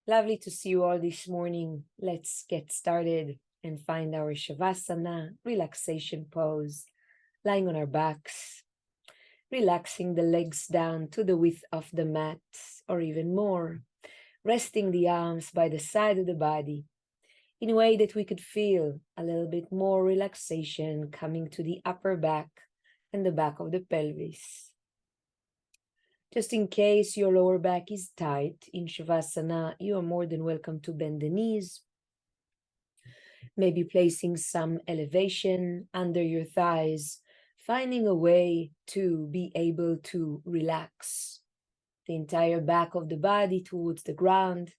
Lovely to see you all this morning. Let's get started and find our Shavasana, relaxation pose, lying on our backs, relaxing the legs down to the width of the mat or even more, resting the arms by the side of the body in a way that we could feel a little bit more relaxation coming to the upper back and the back of the pelvis. Just in case your lower back is tight in Shavasana, you are more than welcome to bend the knees, maybe placing some elevation under your thighs, finding a way to be able to relax the entire back of the body towards the ground.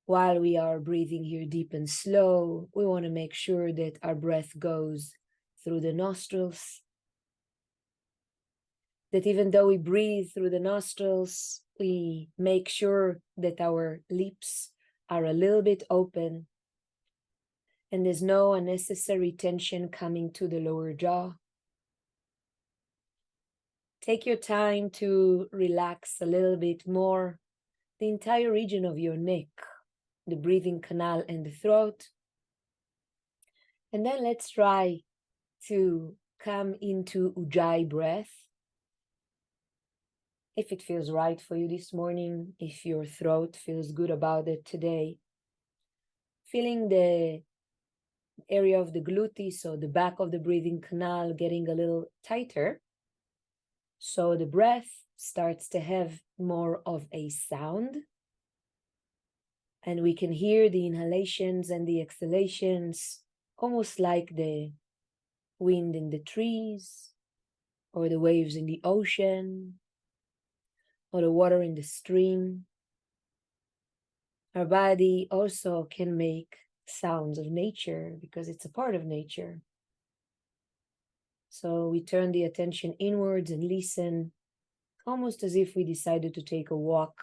While we are breathing here deep and slow, we want to make sure that our breath goes through the nostrils, that even though we breathe through the nostrils, we make sure that our lips are a little bit open and there's no unnecessary tension coming to the lower jaw. Take your time to relax a little bit more the entire region of your neck, the breathing canal and the throat. And then let's try to come into Ujjayi breath. If it feels right for you this morning, if your throat feels good about it today, feeling the area of the gluteus, so the back of the breathing canal, getting a little tighter. So the breath starts to have more of a sound. And we can hear the inhalations and the exhalations almost like the wind in the trees, or the waves in the ocean, or the water in the stream. Our body also can make sounds of nature because it's a part of nature. So we turn the attention inwards and listen, almost as if we decided to take a walk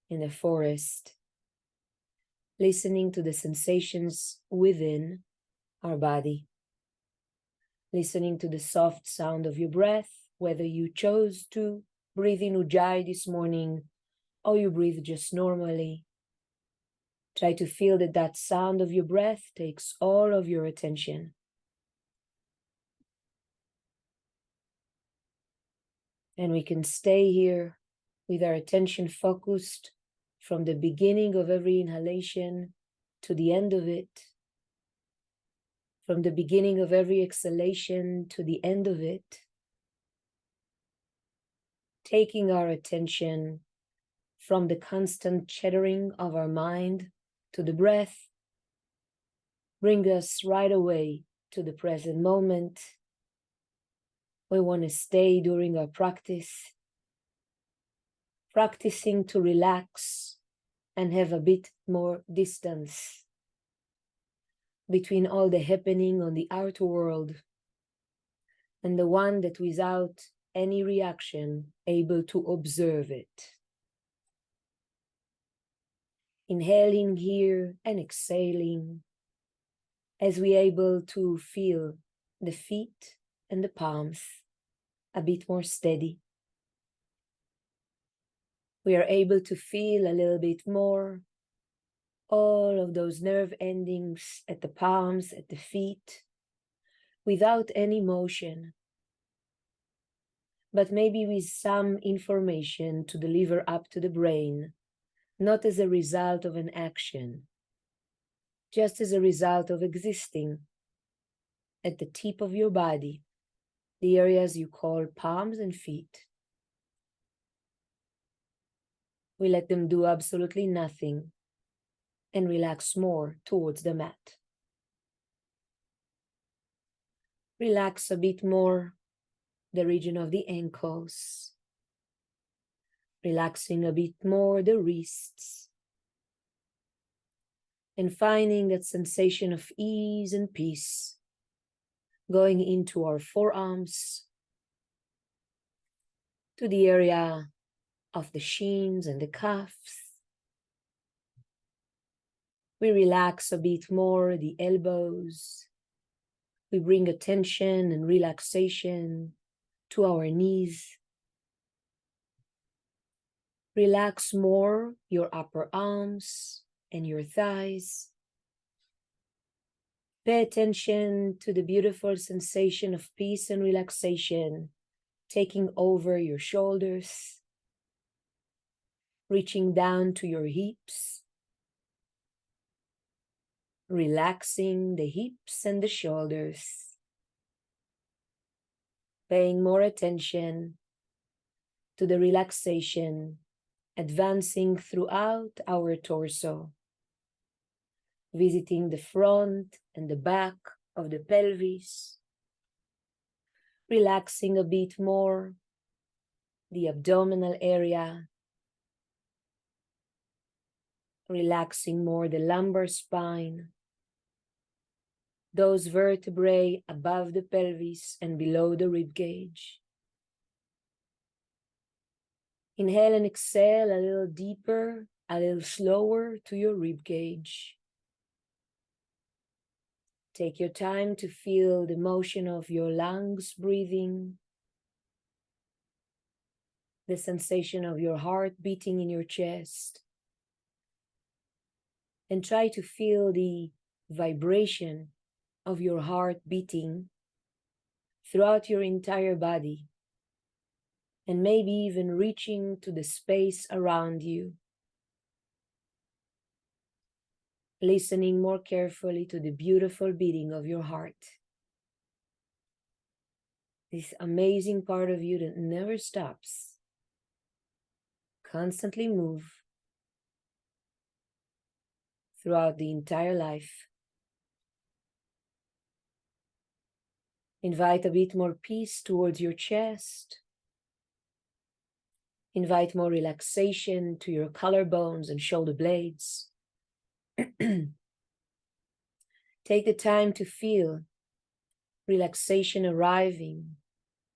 in the forest, listening to the sensations within our body, listening to the soft sound of your breath, whether you chose to breathe in Ujjayi this morning or you breathe just normally. Try to feel that that sound of your breath takes all of your attention. And we can stay here with our attention focused from the beginning of every inhalation to the end of it, from the beginning of every exhalation to the end of it, taking our attention from the constant chattering of our mind to the breath, bring us right away to the present moment. We want to stay during our practice, practicing to relax and have a bit more distance between all the happening on the outer world and the one that without any reaction, able to observe it. Inhaling here and exhaling as we are able to feel the feet and the palms a bit more steady. We are able to feel a little bit more all of those nerve endings at the palms, at the feet, without any motion, but maybe with some information to deliver up to the brain, not as a result of an action, just as a result of existing at the tip of your body, the areas you call palms and feet. We let them do absolutely nothing and relax more towards the mat. Relax a bit more the region of the ankles, relaxing a bit more the wrists, and finding that sensation of ease and peace going into our forearms, to the area of the shins and the calves. We relax a bit more the elbows. We bring attention and relaxation to our knees. Relax more your upper arms and your thighs. Pay attention to the beautiful sensation of peace and relaxation taking over your shoulders, reaching down to your hips, relaxing the hips and the shoulders, paying more attention to the relaxation advancing throughout our torso, visiting the front and the back of the pelvis, relaxing a bit more the abdominal area, relaxing more the lumbar spine, those vertebrae above the pelvis and below the rib cage. Inhale and exhale a little deeper, a little slower to your rib cage. Take your time to feel the motion of your lungs breathing, the sensation of your heart beating in your chest, and try to feel the vibration of your heart beating throughout your entire body, and maybe even reaching to the space around you. Listening more carefully to the beautiful beating of your heart. This amazing part of you that never stops, constantly move throughout the entire life. Invite a bit more peace towards your chest. Invite more relaxation to your collarbones and shoulder blades. Take the time to feel relaxation arriving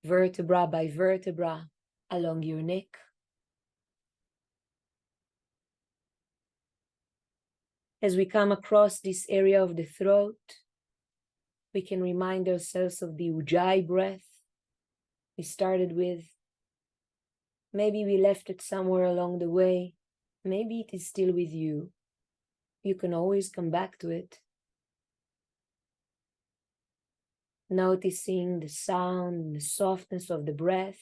vertebra by vertebra along your neck. As we come across this area of the throat, we can remind ourselves of the Ujjayi breath we started with. Maybe we left it somewhere along the way. Maybe it is still with you. You can always come back to it. Noticing the sound and the softness of the breath,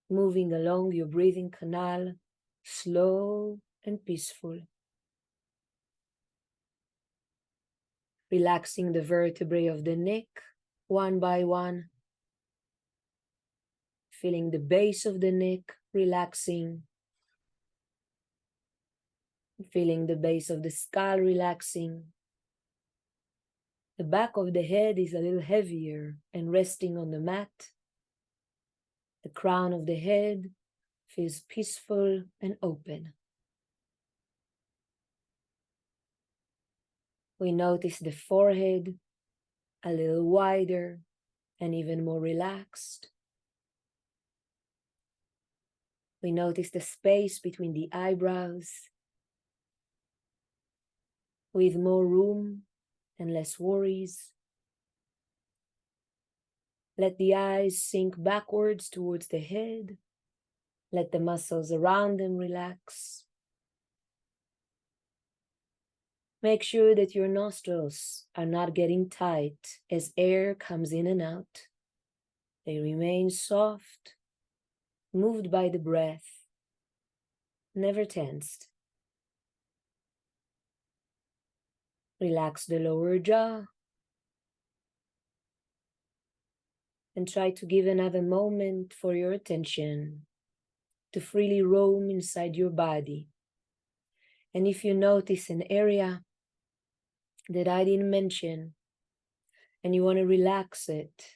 moving along your breathing canal, slow and peaceful. Relaxing the vertebrae of the neck one by one. Feeling the base of the neck relaxing. Feeling the base of the skull relaxing. The back of the head is a little heavier and resting on the mat. The crown of the head feels peaceful and open. We notice the forehead a little wider and even more relaxed. We notice the space between the eyebrows with more room and less worries. Let the eyes sink backwards towards the head. Let the muscles around them relax. Make sure that your nostrils are not getting tight as air comes in and out. They remain soft, moved by the breath, never tensed. Relax the lower jaw and try to give another moment for your attention to freely roam inside your body. And if you notice an area that I didn't mention and you want to relax it,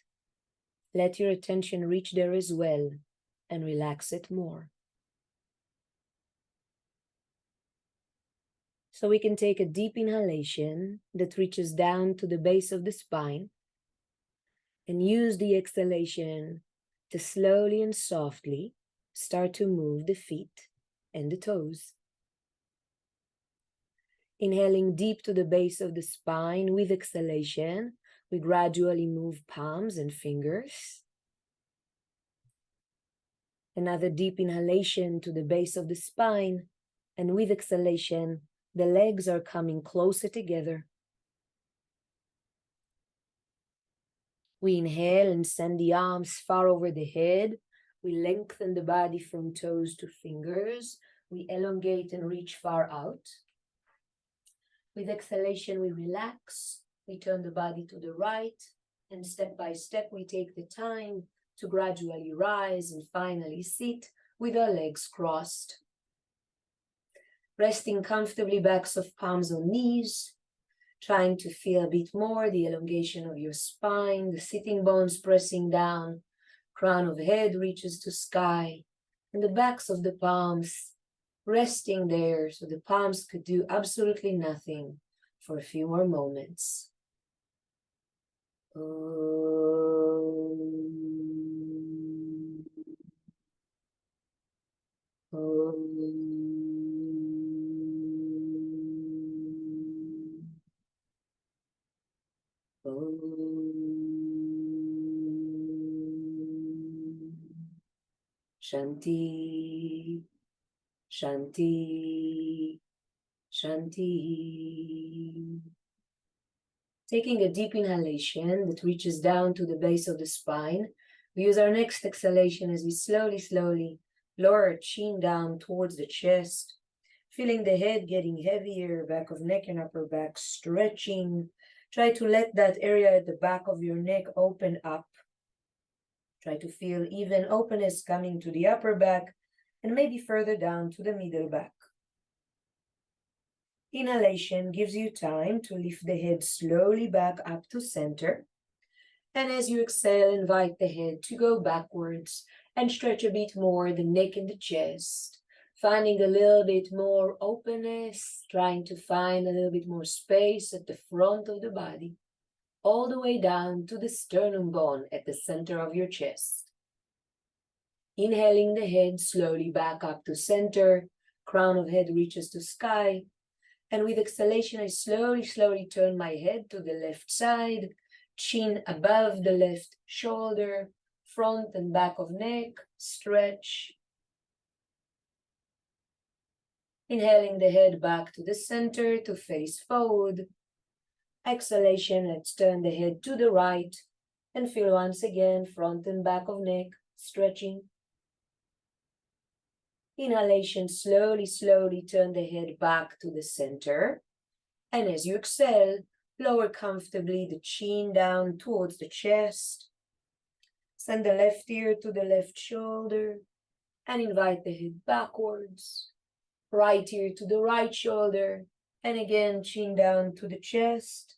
let your attention reach there as well and relax it more. So we can take a deep inhalation that reaches down to the base of the spine and use the exhalation to slowly and softly start to move the feet and the toes. Inhaling deep to the base of the spine with exhalation, we gradually move palms and fingers. Another deep inhalation to the base of the spine, and with exhalation, the legs are coming closer together. We inhale and send the arms far over the head. We lengthen the body from toes to fingers. We elongate and reach far out. With exhalation, we relax. We turn the body to the right, and step by step, we take the time to gradually rise and finally sit with our legs crossed. Resting comfortably, backs of palms on knees, trying to feel a bit more the elongation of your spine, the sitting bones pressing down, crown of head reaches to sky, and the backs of the palms resting there so the palms could do absolutely nothing for a few more moments. Shanti, Shanti, Shanti. Taking a deep inhalation that reaches down to the base of the spine, we use our next exhalation as we slowly lower our chin down towards the chest, feeling the head getting heavier, back of neck and upper back stretching. Try to let that area at the back of your neck open up. Try to feel even openness coming to the upper back and maybe further down to the middle back. Inhalation gives you time to lift the head slowly back up to center. And as you exhale, invite the head to go backwards and stretch a bit more the neck and the chest, finding a little bit more openness, trying to find a little bit more space at the front of the body, all the way down to the sternum bone at the center of your chest. Inhaling the head slowly back up to center, crown of head reaches to sky, and with exhalation, I slowly turn my head to the left side, chin above the left shoulder, front and back of neck, stretch. Inhaling the head back to the center to face forward. Exhalation, let's turn the head to the right and feel once again front and back of neck, stretching. Inhalation, slowly turn the head back to the center. And as you exhale, lower comfortably the chin down towards the chest. Send the left ear to the left shoulder and invite the head backwards. Right ear to the right shoulder and again chin down to the chest.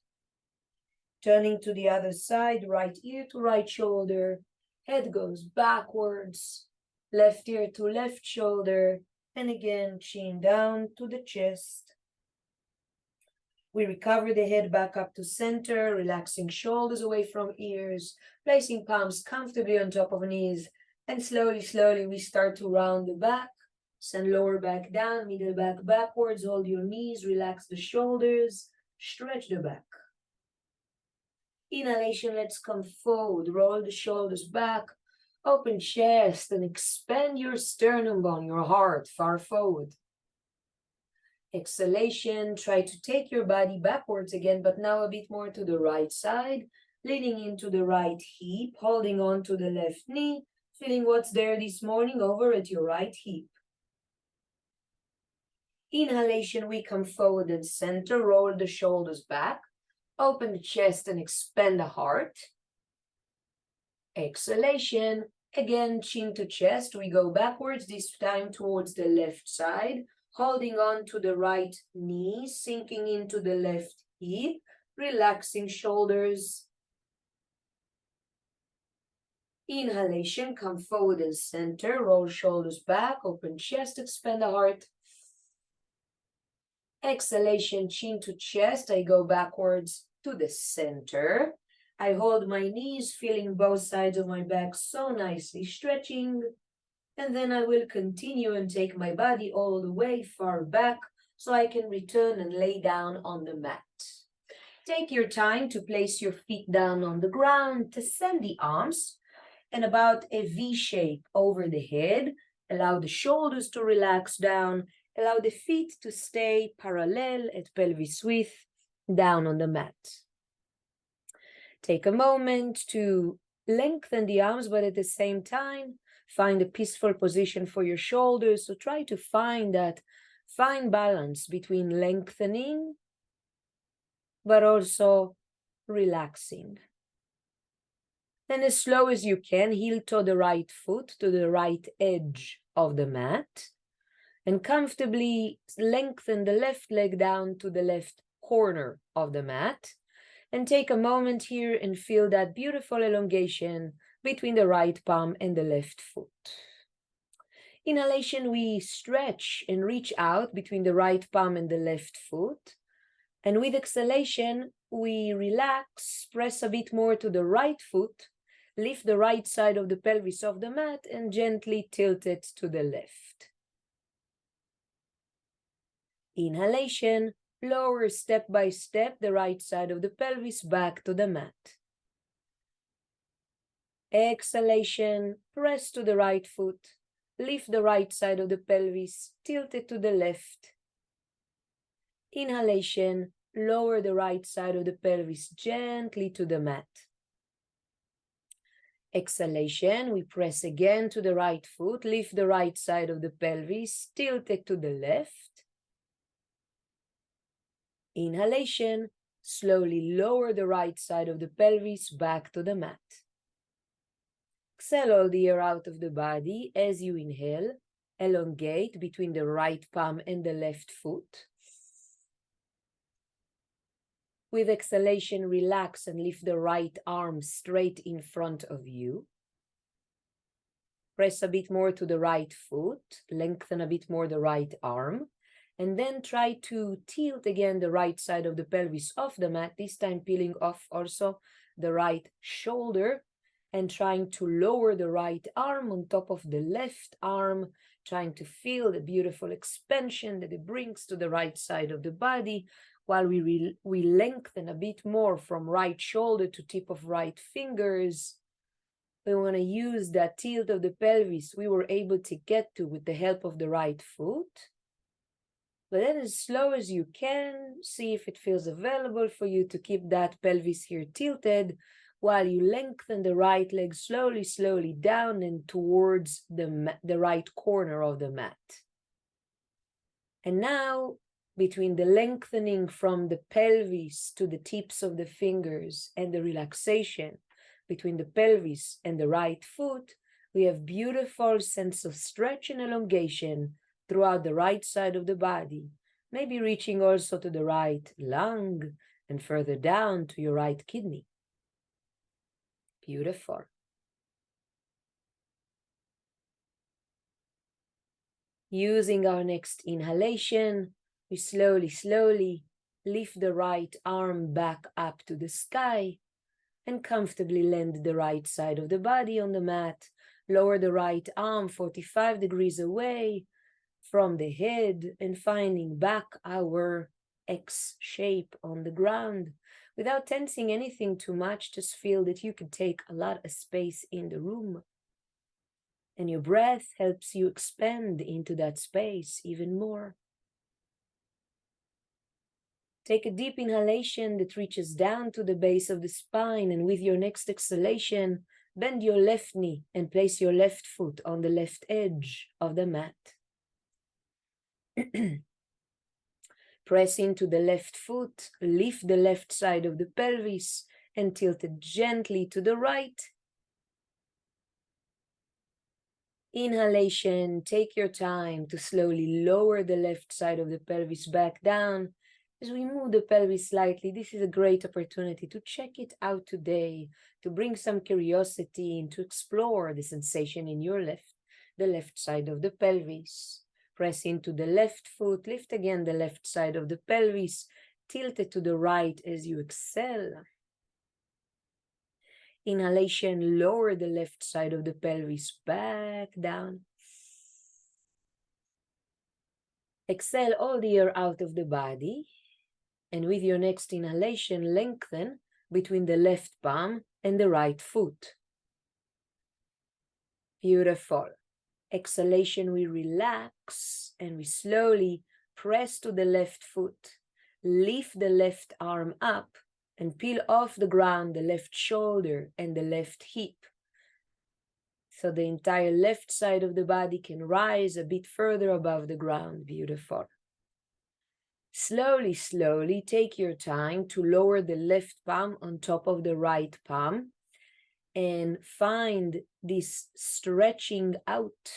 Turning to the other side, right ear to right shoulder, head goes backwards. Left ear to left shoulder, and again, chin down to the chest. We recover the head back up to center, relaxing shoulders away from ears, placing palms comfortably on top of knees, and slowly we start to round the back. Send lower back down, middle back backwards, hold your knees, relax the shoulders, stretch the back. Inhalation, let's come forward, roll the shoulders back, open chest and expand your sternum bone, your heart far forward. Exhalation, try to take your body backwards again, but now a bit more to the right side, leaning into the right hip, holding on to the left knee, feeling what's there this morning over at your right hip. Inhalation, we come forward and center, roll the shoulders back, open the chest and expand the heart. Exhalation, again, chin to chest, we go backwards, this time towards the left side, holding on to the right knee, sinking into the left hip, relaxing shoulders. Inhalation, come forward and center, roll shoulders back, open chest, expand the heart. Exhalation, chin to chest, I go backwards to the center. I hold my knees, feeling both sides of my back so nicely stretching. And then I will continue and take my body all the way far back so I can return and lay down on the mat. Take your time to place your feet down on the ground, to send the arms. and about a V shape over the head. Allow the shoulders to relax down. Allow the feet to stay parallel at pelvis width down on the mat. Take a moment to lengthen the arms, but at the same time, find a peaceful position for your shoulders. So try to find that fine balance between lengthening, but also relaxing. Then as slow as you can, heel to the right foot, to the right edge of the mat, and comfortably lengthen the left leg down to the left corner of the mat. And take a moment here and feel that beautiful elongation between the right palm and the left foot. Inhalation, we stretch and reach out between the right palm and the left foot. And with exhalation, we relax, press a bit more to the right foot, lift the right side of the pelvis off the mat, and gently tilt it to the left. Inhalation, lower step by step the right side of the pelvis back to the mat. Exhalation, press to the right foot, lift the right side of the pelvis, tilt it to the left. Inhalation, lower the right side of the pelvis gently to the mat. Exhalation, we press again to the right foot, lift the right side of the pelvis, tilt it to the left. Inhalation, slowly lower the right side of the pelvis back to the mat. Exhale all the air out of the body. As you inhale, elongate between the right palm and the left foot. With exhalation, relax and lift the right arm straight in front of you. Press a bit more to the right foot, lengthen a bit more the right arm, and then try to tilt again the right side of the pelvis off the mat, this time peeling off also the right shoulder and trying to lower the right arm on top of the left arm, trying to feel the beautiful expansion that it brings to the right side of the body, while we lengthen a bit more from right shoulder to tip of right fingers. We want to use that tilt of the pelvis we were able to get to with the help of the right foot. But then as slow as you can, see if it feels available for you to keep that pelvis here tilted while you lengthen the right leg slowly, slowly down and towards the right corner of the mat. And now, between the lengthening from the pelvis to the tips of the fingers and the relaxation between the pelvis and the right foot, we have beautiful sense of stretch and elongation throughout the right side of the body, maybe reaching also to the right lung and further down to your right kidney. Beautiful. Using our next inhalation, we slowly, slowly lift the right arm back up to the sky and comfortably land the right side of the body on the mat. Lower the right arm 45 degrees away from the head and finding back our X shape on the ground. Without tensing anything too much, just feel that you can take a lot of space in the room. And your breath helps you expand into that space even more. Take a deep inhalation that reaches down to the base of the spine, and with your next exhalation, bend your left knee and place your left foot on the left edge of the mat. Press into the left foot, lift the left side of the pelvis and tilt it gently to the right. Inhalation, take your time to slowly lower the left side of the pelvis back down. As we move the pelvis slightly, this is a great opportunity to check it out today, to bring some curiosity and to explore the sensation in your the left side of the pelvis. Press into the left foot, lift again the left side of the pelvis, tilt it to the right as you exhale. Inhalation, lower the left side of the pelvis back down. Exhale all the air out of the body. And with your next inhalation, lengthen between the left palm and the right foot. Beautiful. Exhalation, we relax and we slowly press to the left foot. Lift the left arm up and peel off the ground the left shoulder and the left hip. So the entire left side of the body can rise a bit further above the ground. Beautiful. Slowly, slowly take your time to lower the left palm on top of the right palm and find this stretching out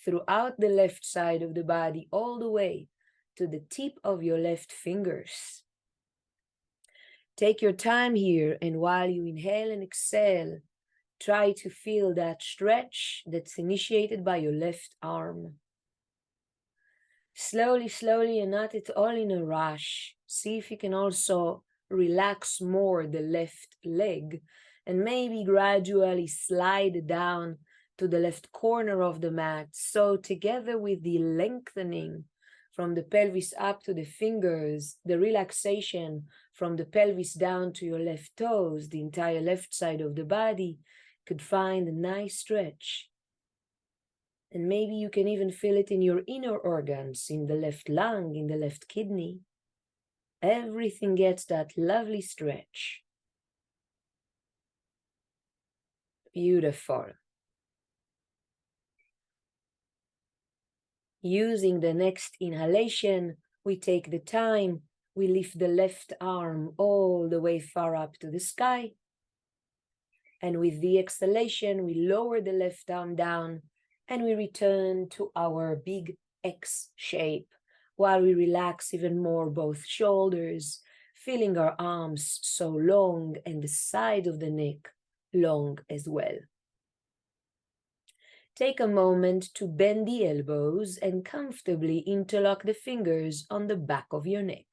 throughout the left side of the body all the way to the tip of your left fingers. Take your time here, and while you inhale and exhale, try to feel that stretch that's initiated by your left arm. Slowly, slowly, and not at all in a rush. See if you can also relax more the left leg and maybe gradually slide down to the left corner of the mat. So together with the lengthening from the pelvis up to the fingers, the relaxation from the pelvis down to your left toes, the entire left side of the body could find a nice stretch. And maybe you can even feel it in your inner organs, in the left lung, in the left kidney. Everything gets that lovely stretch. Beautiful. Using the next inhalation, we take the time, we lift the left arm all the way far up to the sky. And with the exhalation, we lower the left arm down and we return to our big X shape while we relax even more both shoulders, feeling our arms so long and the side of the neck long as well. Take a moment to bend the elbows and comfortably interlock the fingers on the back of your neck.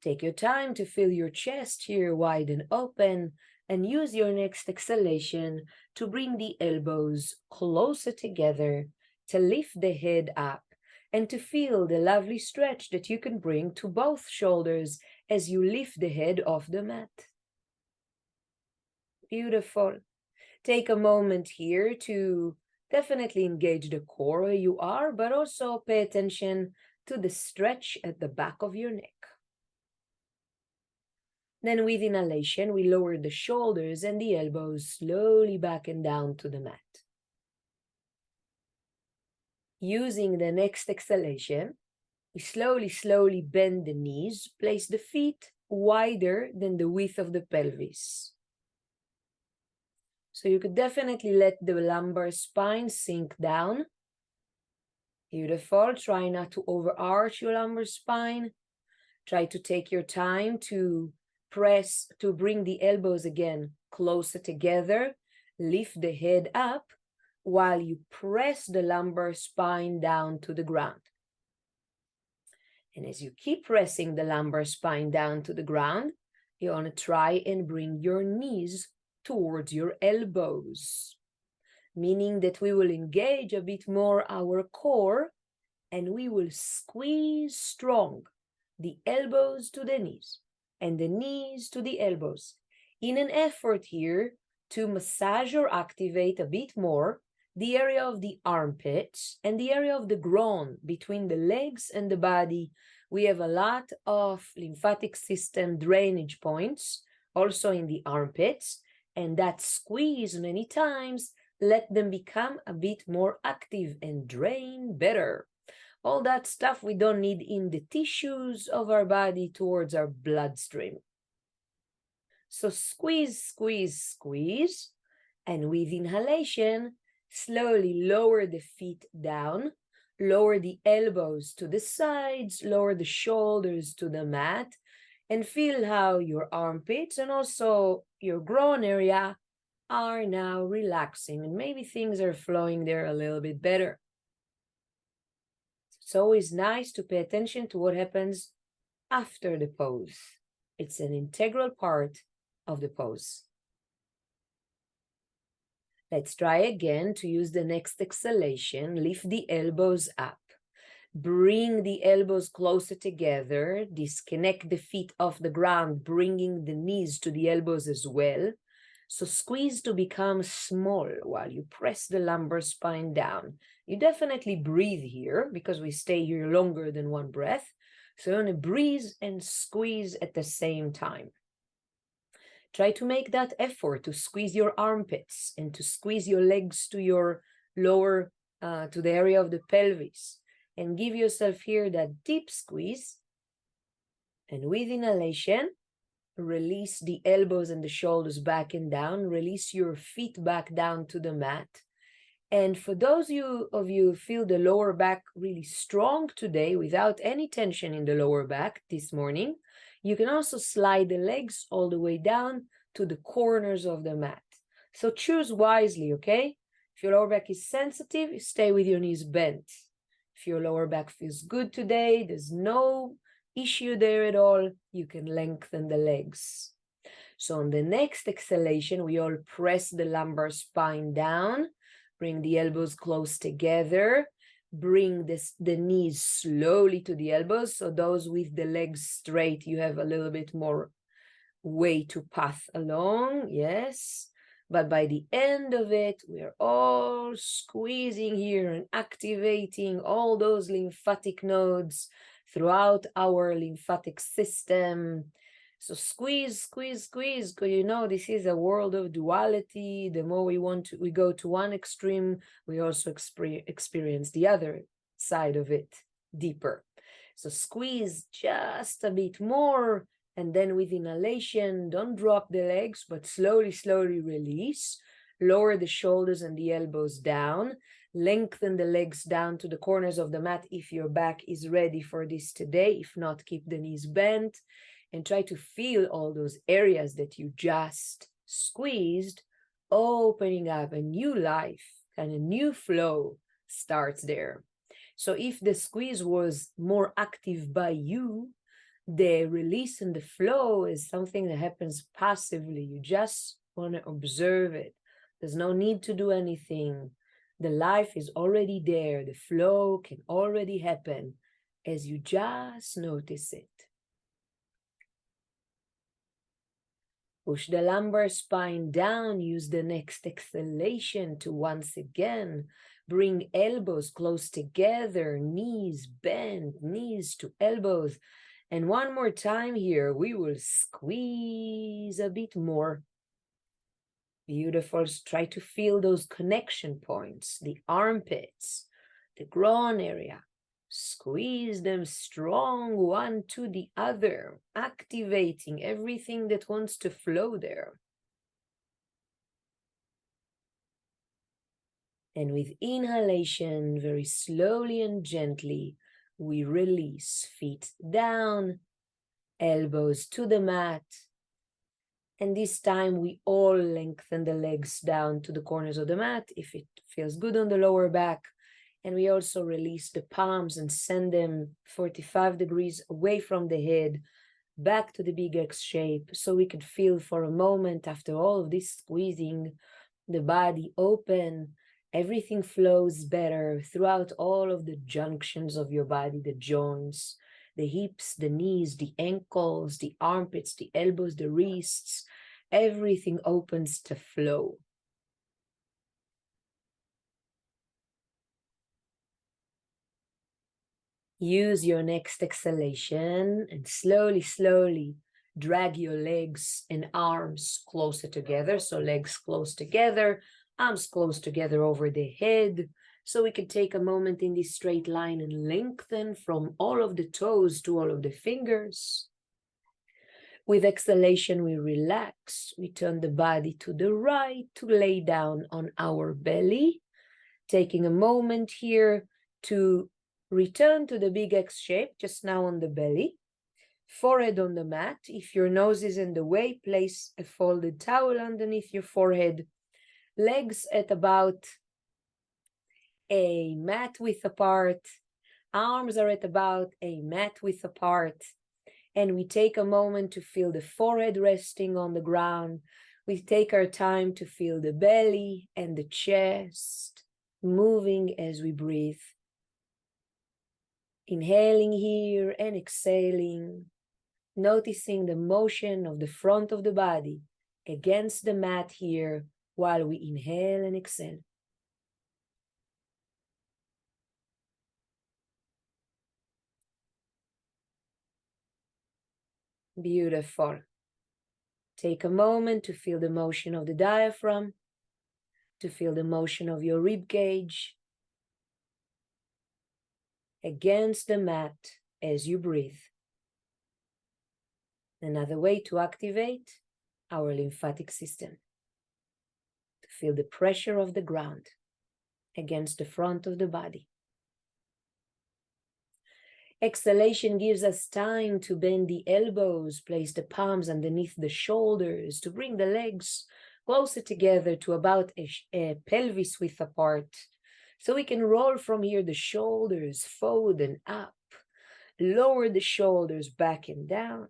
Take your time to feel your chest here wide and open, and use your next exhalation to bring the elbows closer together, to lift the head up, and to feel the lovely stretch that you can bring to both shoulders as you lift the head off the mat. Beautiful. Take a moment here to definitely engage the core where you are, but also pay attention to the stretch at the back of your neck. Then with inhalation, we lower the shoulders and the elbows slowly back and down to the mat. Using the next exhalation, we slowly bend the knees, place the feet wider than the width of the pelvis. So you could definitely let the lumbar spine sink down. Beautiful. Try not to overarch your lumbar spine. Try to take your time to press, to bring the elbows again closer together. Lift the head up while you press the lumbar spine down to the ground. And as you keep pressing the lumbar spine down to the ground, you want to try and bring your knees towards your elbows, meaning that we will engage a bit more our core and we will squeeze strong the elbows to the knees and the knees to the elbows in an effort here to massage or activate a bit more the area of the armpits and the area of the groin between the legs and the body. We have a lot of lymphatic system drainage points also in the armpits, and that squeeze many times let them become a bit more active and drain better. All that stuff we don't need in the tissues of our body towards our bloodstream. So squeeze, squeeze, squeeze. And with inhalation, slowly lower the feet down, lower the elbows to the sides, lower the shoulders to the mat, and feel how your armpits and also your groin area are now relaxing, and maybe things are flowing there a little bit better. It's always nice to pay attention to what happens after the pose. It's an integral part of the pose. Let's try again to use the next exhalation. Lift the elbows up. Bring the elbows closer together. Disconnect the feet off the ground, bringing the knees to the elbows as well. So squeeze to become small while you press the lumbar spine down. You definitely breathe here because we stay here longer than one breath. So you want to breathe and squeeze at the same time. Try to make that effort to squeeze your armpits and to squeeze your legs to your lower, to the area of the pelvis. And give yourself here that deep squeeze. And with inhalation, release the elbows and the shoulders back and down. Release your feet back down to the mat. And for those of you who feel the lower back really strong today without any tension in the lower back this morning, you can also slide the legs all the way down to the corners of the mat. So choose wisely, okay? If your lower back is sensitive, stay with your knees bent. If your lower back feels good today, there's no issue there at all, you can lengthen the legs. So on the next exhalation, we all press the lumbar spine down, bring the elbows close together, bring the knees slowly to the elbows. So those with the legs straight, you have a little bit more way to path along, yes. But by the end of it, we're all squeezing here and activating all those lymphatic nodes throughout our lymphatic system. So squeeze, squeeze, squeeze, because you know this is a world of duality. The more we go to one extreme, we also experience the other side of it deeper. So squeeze just a bit more, and then with inhalation, don't drop the legs, but slowly, slowly release. Lower the shoulders and the elbows down. Lengthen the legs down to the corners of the mat if your back is ready for this today. If not, keep the knees bent. And try to feel all those areas that you just squeezed, opening up a new life and a new flow starts there. So if the squeeze was more active by you, the release and the flow is something that happens passively. You just want to observe it. There's no need to do anything. The life is already there. The flow can already happen as you just notice it. Push the lumbar spine down. Use the next exhalation to once again bring elbows close together, knees bent, knees to elbows. And one more time here, we will squeeze a bit more. Beautiful. Try to feel those connection points, the armpits, the groin area. Squeeze them strong one to the other, activating everything that wants to flow there. And with inhalation, very slowly and gently, we release feet down, elbows to the mat. And this time we all lengthen the legs down to the corners of the mat if it feels good on the lower back. And we also release the palms and send them 45 degrees away from the head, back to the big X shape, so we could feel for a moment after all of this squeezing, the body open, everything flows better throughout all of the junctions of your body, the joints, the hips, the knees, the ankles, the armpits, the elbows, the wrists, everything opens to flow. Use your next exhalation and slowly, slowly drag your legs and arms closer together. So legs close together, arms close together over the head. So we can take a moment in this straight line and lengthen from all of the toes to all of the fingers. With exhalation, we relax. We turn the body to the right to lay down on our belly. Taking a moment here to return to the big X shape, just now on the belly. Forehead on the mat. If your nose is in the way, place a folded towel underneath your forehead. Legs at about a mat width apart. Arms are at about a mat width apart. And we take a moment to feel the forehead resting on the ground. We take our time to feel the belly and the chest moving as we breathe. Inhaling here and exhaling, noticing the motion of the front of the body against the mat here while we inhale and exhale. Beautiful. Take a moment to feel the motion of the diaphragm, to feel the motion of your rib cage against the mat as you breathe. Another way to activate our lymphatic system, to feel the pressure of the ground against the front of the body. Exhalation gives us time to bend the elbows, place the palms underneath the shoulders, to bring the legs closer together to about a pelvis width apart. So we can roll from here the shoulders forward and up, lower the shoulders back and down.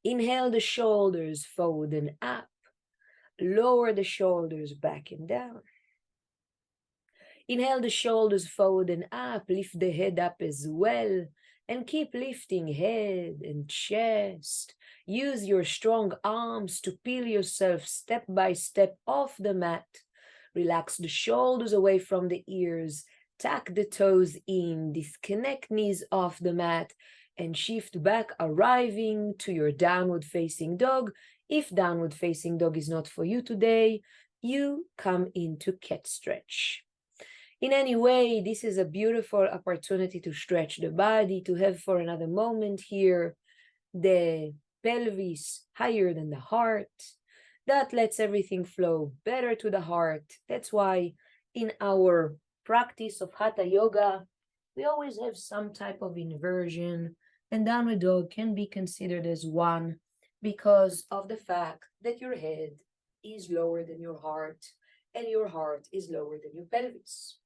Inhale the shoulders forward and up, lower the shoulders back and down. Inhale the shoulders forward and up, lift the head up as well, and keep lifting head and chest. Use your strong arms to peel yourself step by step off the mat. Relax the shoulders away from the ears, tuck the toes in, disconnect knees off the mat, and shift back, arriving to your downward facing dog. If downward facing dog is not for you today, you come into cat stretch. In any way, this is a beautiful opportunity to stretch the body, to have for another moment here the pelvis higher than the heart. That lets everything flow better to the heart. That's why in our practice of Hatha Yoga, we always have some type of inversion, and downward dog can be considered as one because of the fact that your head is lower than your heart and your heart is lower than your pelvis.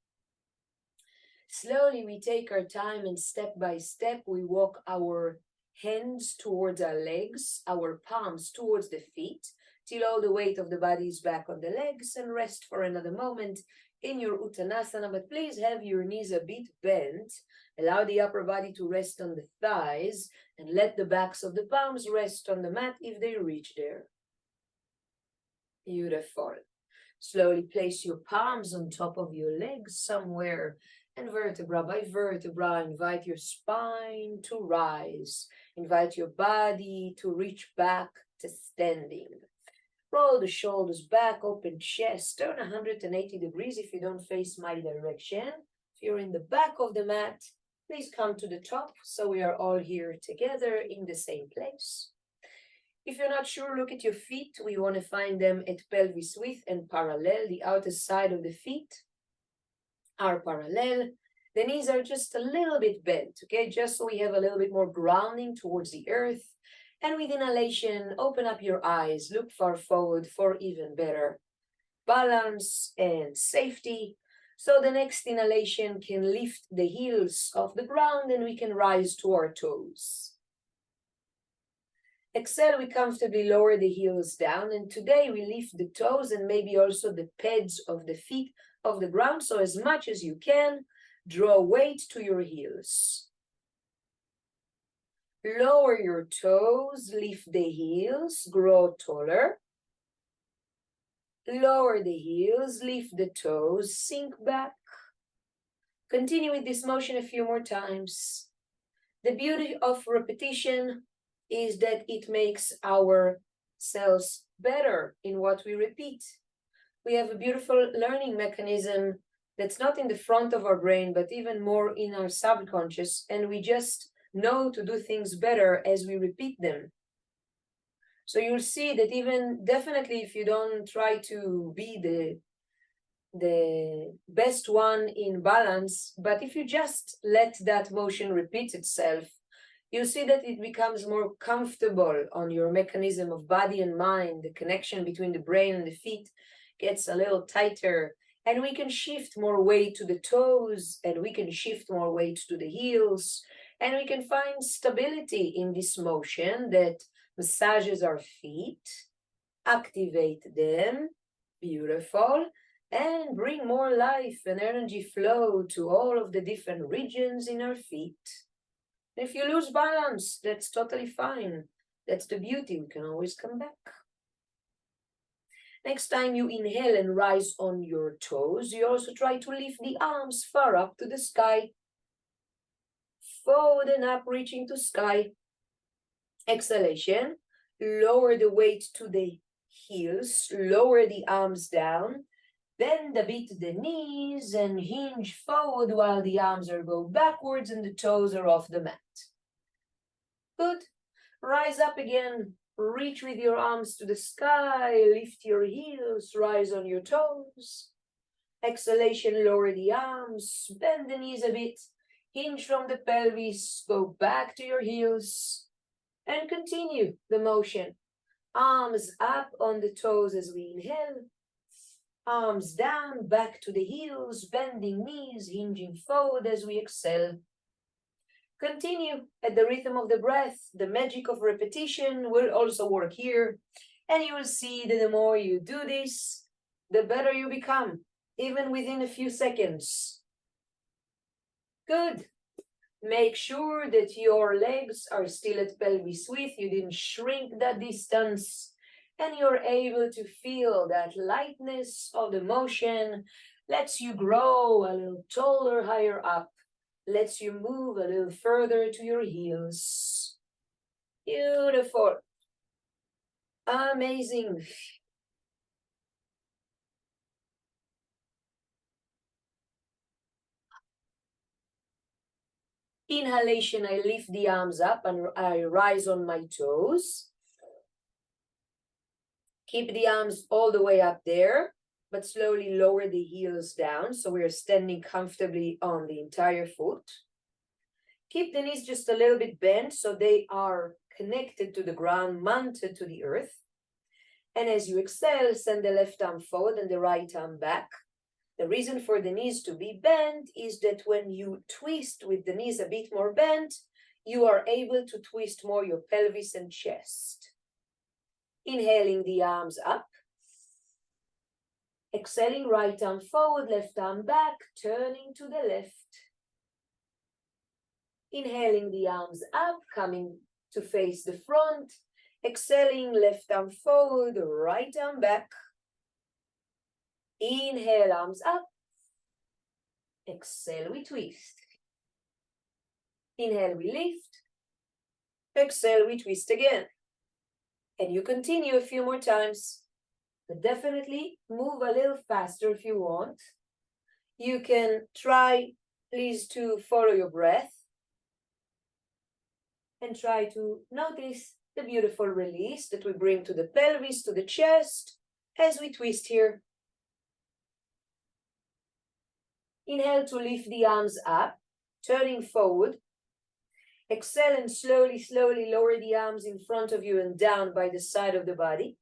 Slowly we take our time, and step by step we walk our hands towards our legs, our palms towards the feet, till all the weight of the body is back on the legs, and rest for another moment in your Uttanasana. But please have your knees a bit bent. Allow the upper body to rest on the thighs, and let the backs of the palms rest on the mat if they reach there. Beautiful. Slowly place your palms on top of your legs somewhere, and vertebra by vertebra, invite your spine to rise. Invite your body to reach back to standing. Roll the shoulders back, open chest, turn 180 degrees if you don't face my direction. If you're in the back of the mat, please come to the top so we are all here together in the same place. If you're not sure, look at your feet. We want to find them at pelvis width and parallel. The outer side of the feet are parallel. The knees are just a little bit bent, okay? Just so we have a little bit more grounding towards the earth. And with inhalation, open up your eyes, look far forward for even better balance and safety. So the next inhalation can lift the heels off the ground and we can rise to our toes. Exhale, we comfortably lower the heels down, and today we lift the toes and maybe also the pads of the feet off the ground. So as much as you can, draw weight to your heels. Lower your toes, lift the heels, grow taller. Lower the heels, lift the toes, sink back. Continue with this motion a few more times. The beauty of repetition is that it makes our cells better in what we repeat. We have a beautiful learning mechanism that's not in the front of our brain, but even more in our subconscious, and we just know to do things better as we repeat them. So you'll see that even definitely if you don't try to be the best one in balance, but if you just let that motion repeat itself, you'll see that it becomes more comfortable on your mechanism of body and mind. The connection between the brain and the feet gets a little tighter, and we can shift more weight to the toes, and we can shift more weight to the heels, and we can find stability in this motion that massages our feet, activate them, beautiful, and bring more life and energy flow to all of the different regions in our feet. If you lose balance, that's totally fine. That's the beauty. We can always come back. Next time you inhale and rise on your toes, you also try to lift the arms far up to the sky. Forward and up, reaching to sky. Exhalation, lower the weight to the heels, lower the arms down, bend a bit the knees and hinge forward while the arms are go backwards and the toes are off the mat. Good. Rise up again. Reach with your arms to the sky. Lift your heels. Rise on your toes. Exhalation, lower the arms. Bend the knees a bit. Hinge from the pelvis. Go back to your heels. And continue the motion. Arms up on the toes as we inhale. Arms down, back to the heels, bending knees, hinging forward as we exhale. Continue at the rhythm of the breath. The magic of repetition will also work here. And you will see that the more you do this, the better you become, even within a few seconds. Good. Make sure that your legs are still at pelvis width. You didn't shrink that distance. And you're able to feel that lightness of the motion. Lets you grow a little taller, higher up. Lets you move a little further to your heels. Beautiful. Amazing. Inhalation, I lift the arms up and I rise on my toes. Keep the arms all the way up there, but slowly lower the heels down so we're standing comfortably on the entire foot. Keep the knees just a little bit bent so they are connected to the ground, mounted to the earth. And as you exhale, send the left arm forward and the right arm back. The reason for the knees to be bent is that when you twist with the knees a bit more bent, you are able to twist more your pelvis and chest. Inhaling the arms up. Exhaling, right arm forward, left arm back, turning to the left. Inhaling the arms up, coming to face the front. Exhaling, left arm forward, right arm back. Inhale, arms up. Exhale, we twist. Inhale, we lift. Exhale, we twist again. And you continue a few more times. But definitely move a little faster if you want. You can try, please, to follow your breath. And try to notice the beautiful release that we bring to the pelvis, to the chest, as we twist here. Inhale to lift the arms up, turning forward. Exhale and slowly, slowly lower the arms in front of you and down by the side of the body.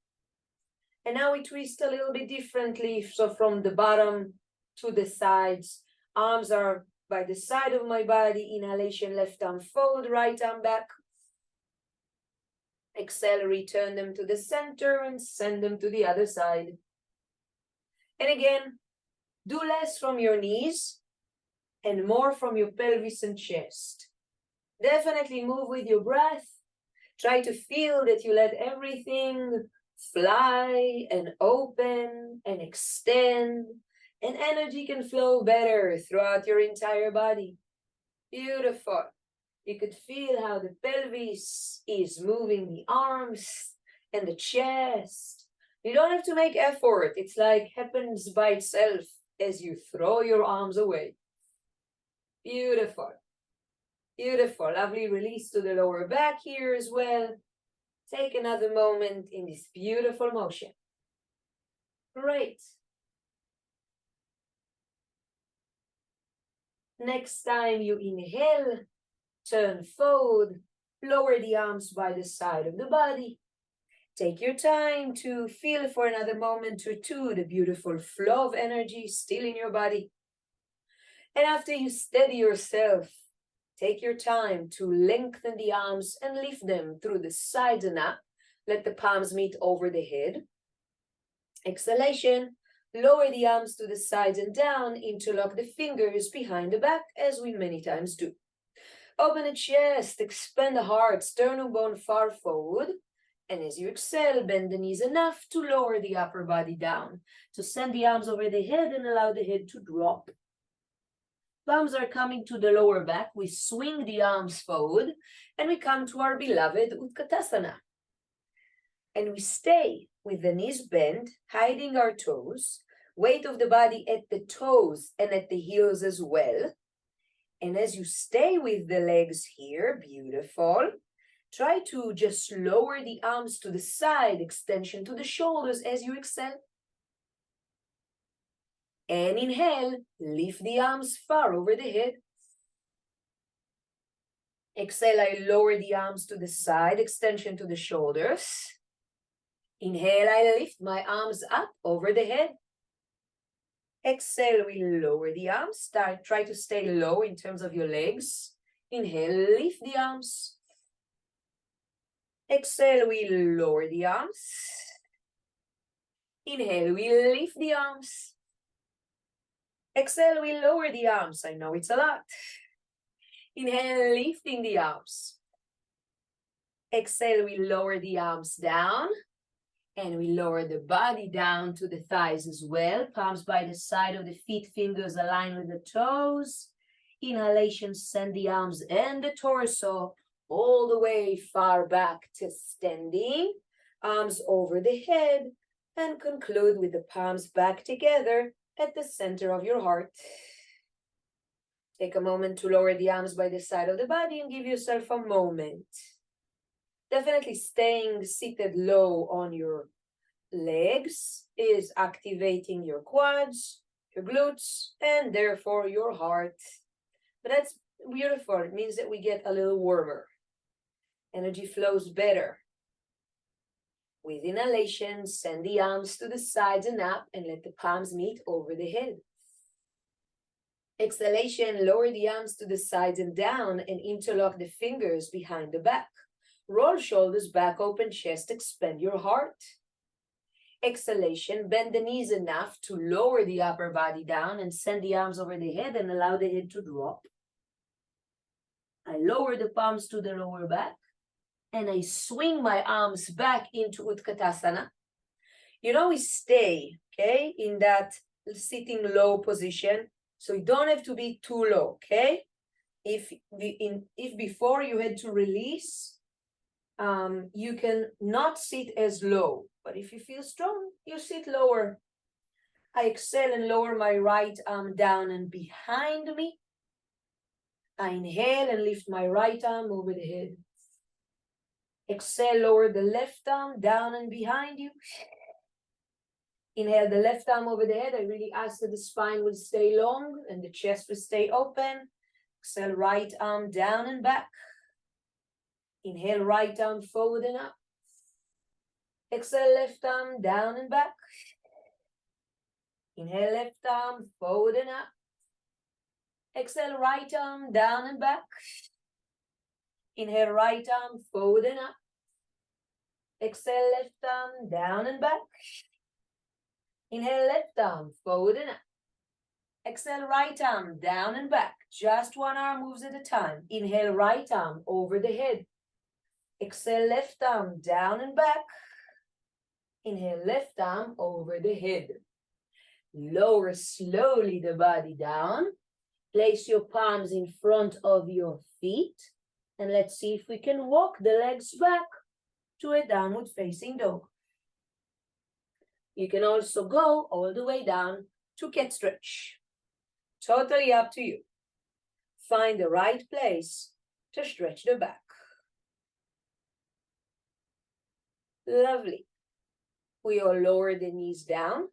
And now we twist a little bit differently. So from the bottom to the sides, arms are by the side of my body. Inhalation, left arm forward, right arm back. Exhale, return them to the center and send them to the other side. And again, do less from your knees and more from your pelvis and chest. Definitely move with your breath. Try to feel that you let everything fly and open and extend, and energy can flow better throughout your entire body. Beautiful. You could feel how the pelvis is moving the arms and the chest. You don't have to make effort. It's like happens by itself as you throw your arms away. Beautiful. Beautiful. Lovely release to the lower back here as well. Take another moment in this beautiful motion. Great. Next time you inhale, turn forward, lower the arms by the side of the body. Take your time to feel for another moment or two the beautiful flow of energy still in your body. And after you steady yourself, take your time to lengthen the arms and lift them through the sides and up. Let the palms meet over the head. Exhalation, lower the arms to the sides and down, interlock the fingers behind the back as we many times do. Open the chest, expand the heart, sternum bone far forward. And as you exhale, bend the knees enough to lower the upper body down, to send the arms over the head and allow the head to drop. Palms are coming to the lower back. We swing the arms forward and we come to our beloved Utkatasana. And we stay with the knees bent, hiding our toes, weight of the body at the toes and at the heels as well. And as you stay with the legs here, beautiful, try to just lower the arms to the side, extension to the shoulders as you exhale. And inhale, lift the arms far over the head. Exhale, I lower the arms to the side, extension to the shoulders. Inhale, I lift my arms up over the head. Exhale, we lower the arms. Try to stay low in terms of your legs. Inhale, lift the arms. Exhale, we lower the arms. Inhale, we lift the arms. Exhale, we lower the arms. I know it's a lot. Inhale, lifting the arms. Exhale, we lower the arms down. And we lower the body down to the thighs as well. Palms by the side of the feet, fingers aligned with the toes. Inhalation, send the arms and the torso all the way far back to standing. Arms over the head. And conclude with the palms back together at the center of your heart. Take a moment to lower the arms by the side of the body and give yourself a moment. Definitely staying seated low on your legs is activating your quads, your glutes, and therefore your heart. But that's beautiful. It means that we get a little warmer. Energy flows better. With inhalation, send the arms to the sides and up and let the palms meet over the head. Exhalation, lower the arms to the sides and down and interlock the fingers behind the back. Roll shoulders back, open chest, expand your heart. Exhalation, bend the knees enough to lower the upper body down and send the arms over the head and allow the head to drop. I lower the palms to the lower back and I swing my arms back into Utkatasana. You know, we stay, okay, in that sitting low position. So you don't have to be too low, okay? If before you had to release, you can not sit as low, but if you feel strong, you sit lower. I exhale and lower my right arm down and behind me. I inhale and lift my right arm over the head. Exhale, lower the left arm down and behind you. Inhale the left arm over the head. I really ask that the spine will stay long and the chest will stay open. Exhale, right arm down and back. Inhale, right arm forward and up. Exhale, left arm down and back. Inhale, left arm forward and up. Exhale, right arm down and back. Inhale, right arm forward and up. Exhale, left arm down and back. Inhale, left arm forward and up. Exhale, right arm down and back. Just one arm moves at a time. Inhale, right arm over the head. Exhale, left arm down and back. Inhale, left arm over the head. Lower slowly the body down. Place your palms in front of your feet. And let's see if we can walk the legs back to a downward facing dog. You can also go all the way down to cat stretch. Totally up to you. Find the right place to stretch the back. Lovely. We all lower the knees down,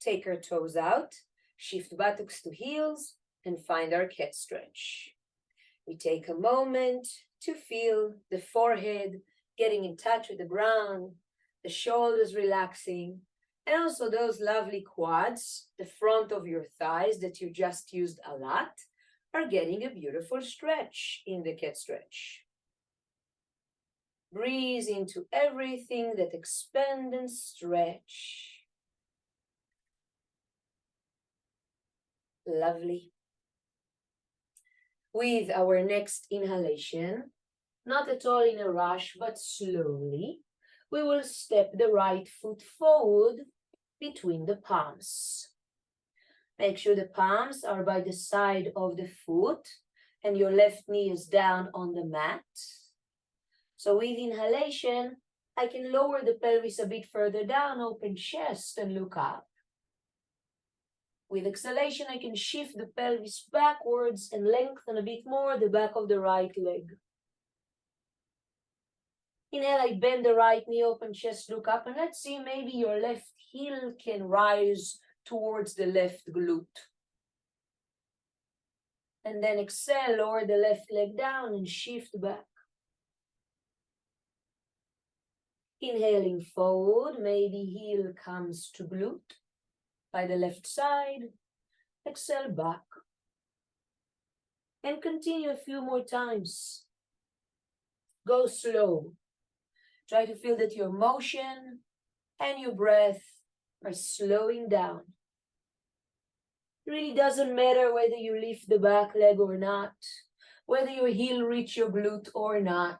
take our toes out, shift buttocks to heels, and find our cat stretch. We take a moment to feel the forehead getting in touch with the ground, the shoulders relaxing, and also those lovely quads, the front of your thighs that you just used a lot, are getting a beautiful stretch in the cat stretch. Breathe into everything that expands and stretch. Lovely. With our next inhalation, not at all in a rush, but slowly, we will step the right foot forward between the palms. Make sure the palms are by the side of the foot and your left knee is down on the mat. So with inhalation, I can lower the pelvis a bit further down, open chest and look up. With exhalation, I can shift the pelvis backwards and lengthen a bit more the back of the right leg. Inhale, I bend the right knee, open chest, look up, and let's see, maybe your left heel can rise towards the left glute. And then exhale, lower the left leg down and shift back. Inhaling forward, maybe heel comes to glute by the left side. Exhale back. And continue a few more times. Go slow. Try to feel that your motion and your breath are slowing down. It really doesn't matter whether you lift the back leg or not, whether your heel reach your glute or not.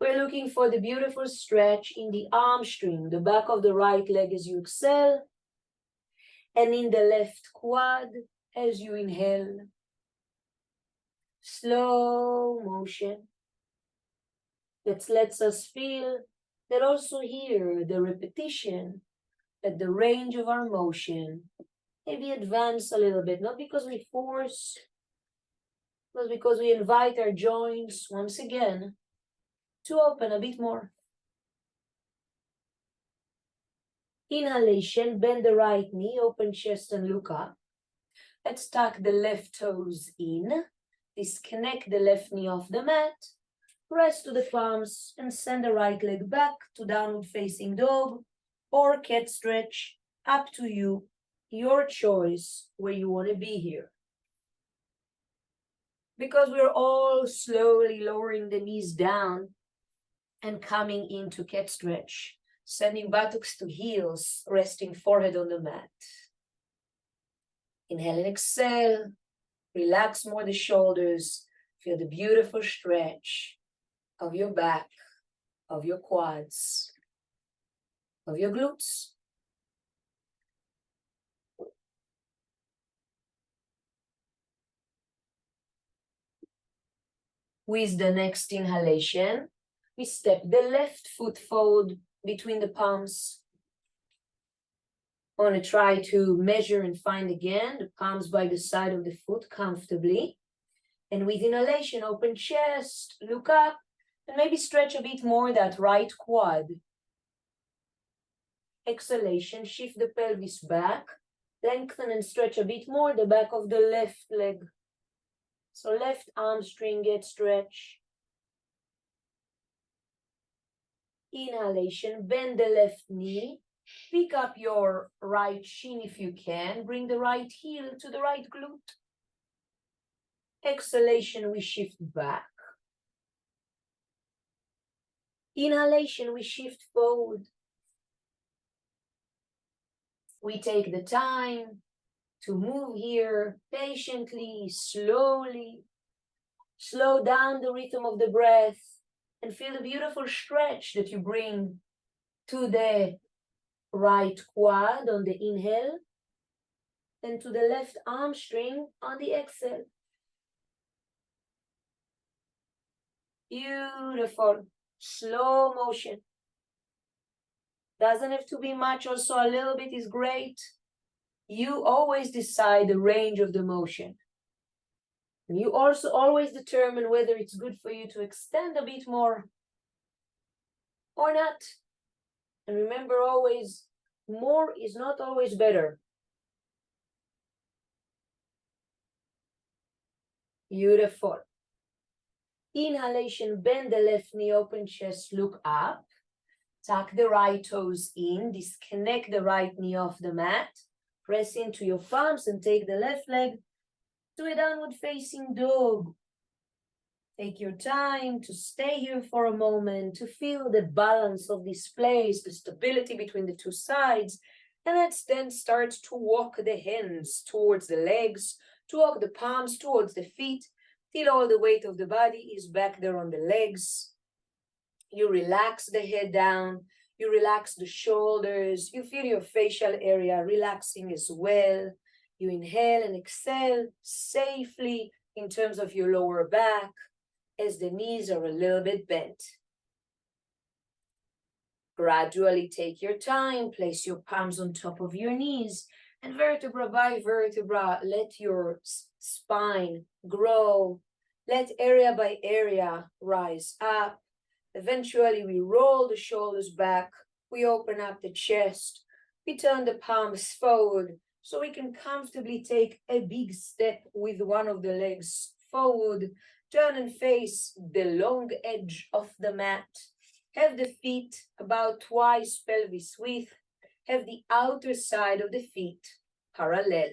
We're looking for the beautiful stretch in the hamstring, the back of the right leg as you exhale, and in the left quad as you inhale. Slow motion that lets us feel that also here the repetition, that the range of our motion maybe advance a little bit, not because we force, but because we invite our joints once again to open a bit more. Inhalation, bend the right knee, open chest and look up. Let's tuck the left toes in, disconnect the left knee off the mat, press to the palms and send the right leg back to downward facing dog or cat stretch, up to you, your choice where you want to be here. Because we're all slowly lowering the knees down and coming into cat stretch, sending buttocks to heels, resting forehead on the mat. Inhale and exhale, relax more the shoulders, feel the beautiful stretch of your back, of your quads, of your glutes. With the next inhalation, we step the left foot forward between the palms. I want to try to measure and find again the palms by the side of the foot comfortably. And with inhalation, open chest, look up, and maybe stretch a bit more that right quad. Exhalation, shift the pelvis back, lengthen and stretch a bit more the back of the left leg. So left hamstring gets stretched. Inhalation, bend the left knee, pick up your right shin if you can, bring the right heel to the right glute. Exhalation, we shift back. Inhalation, we shift forward. We take the time to move here patiently, slowly. Slow down the rhythm of the breath and feel the beautiful stretch that you bring to the right quad on the inhale and to the left hamstring on the exhale. Beautiful, slow motion. Doesn't have to be much, also a little bit is great. You always decide the range of the motion. And you also always determine whether it's good for you to extend a bit more or not. And remember always, more is not always better. Beautiful. Inhalation, bend the left knee, open chest, look up. Tuck the right toes in, disconnect the right knee off the mat. Press into your palms and take the left leg to a downward facing dog. Take your time to stay here for a moment, to feel the balance of this place, the stability between the two sides. And let's then start to walk the hands towards the legs, to walk the palms towards the feet, till all the weight of the body is back there on the legs. You relax the head down, You relax the shoulders. You feel your facial area relaxing as well. You inhale and exhale safely in terms of your lower back as the knees are a little bit bent. Gradually take your time, place your palms on top of your knees, and vertebra by vertebra, let your spine grow. Let area by area rise up. Eventually, we roll the shoulders back. We open up the chest. We turn the palms forward so we can comfortably take a big step with one of the legs forward. Turn and face the long edge of the mat. Have the feet about twice pelvis width. Have the outer side of the feet parallel.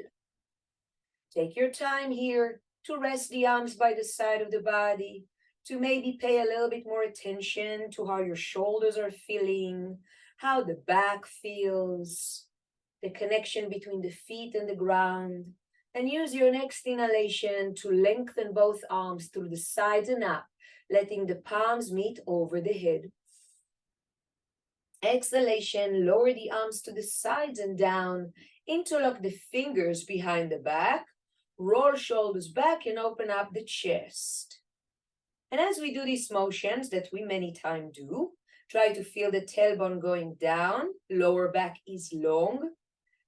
Take your time here to rest the arms by the side of the body, to maybe pay a little bit more attention to how your shoulders are feeling, how the back feels, the connection between the feet and the ground. And use your next inhalation to lengthen both arms through the sides and up, letting the palms meet over the head. Exhalation, lower the arms to the sides and down, interlock the fingers behind the back, roll shoulders back and open up the chest. And as we do these motions that we many times do, try to feel the tailbone going down, lower back is long,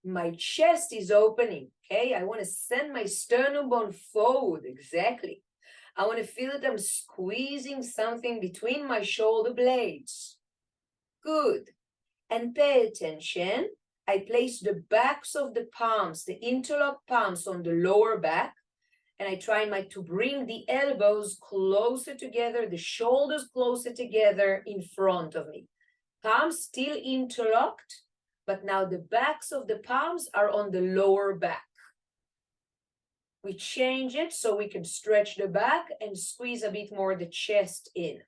my chest is opening, okay? I want to send my sternum bone forward, exactly. I want to feel that I'm squeezing something between my shoulder blades. Good. And pay attention. I place the backs of the palms, the interlocked palms on the lower back, and I try to bring the elbows closer together, the shoulders closer together in front of me. Palms still interlocked, but now the backs of the palms are on the lower back. We change it so we can stretch the back and squeeze a bit more the chest in.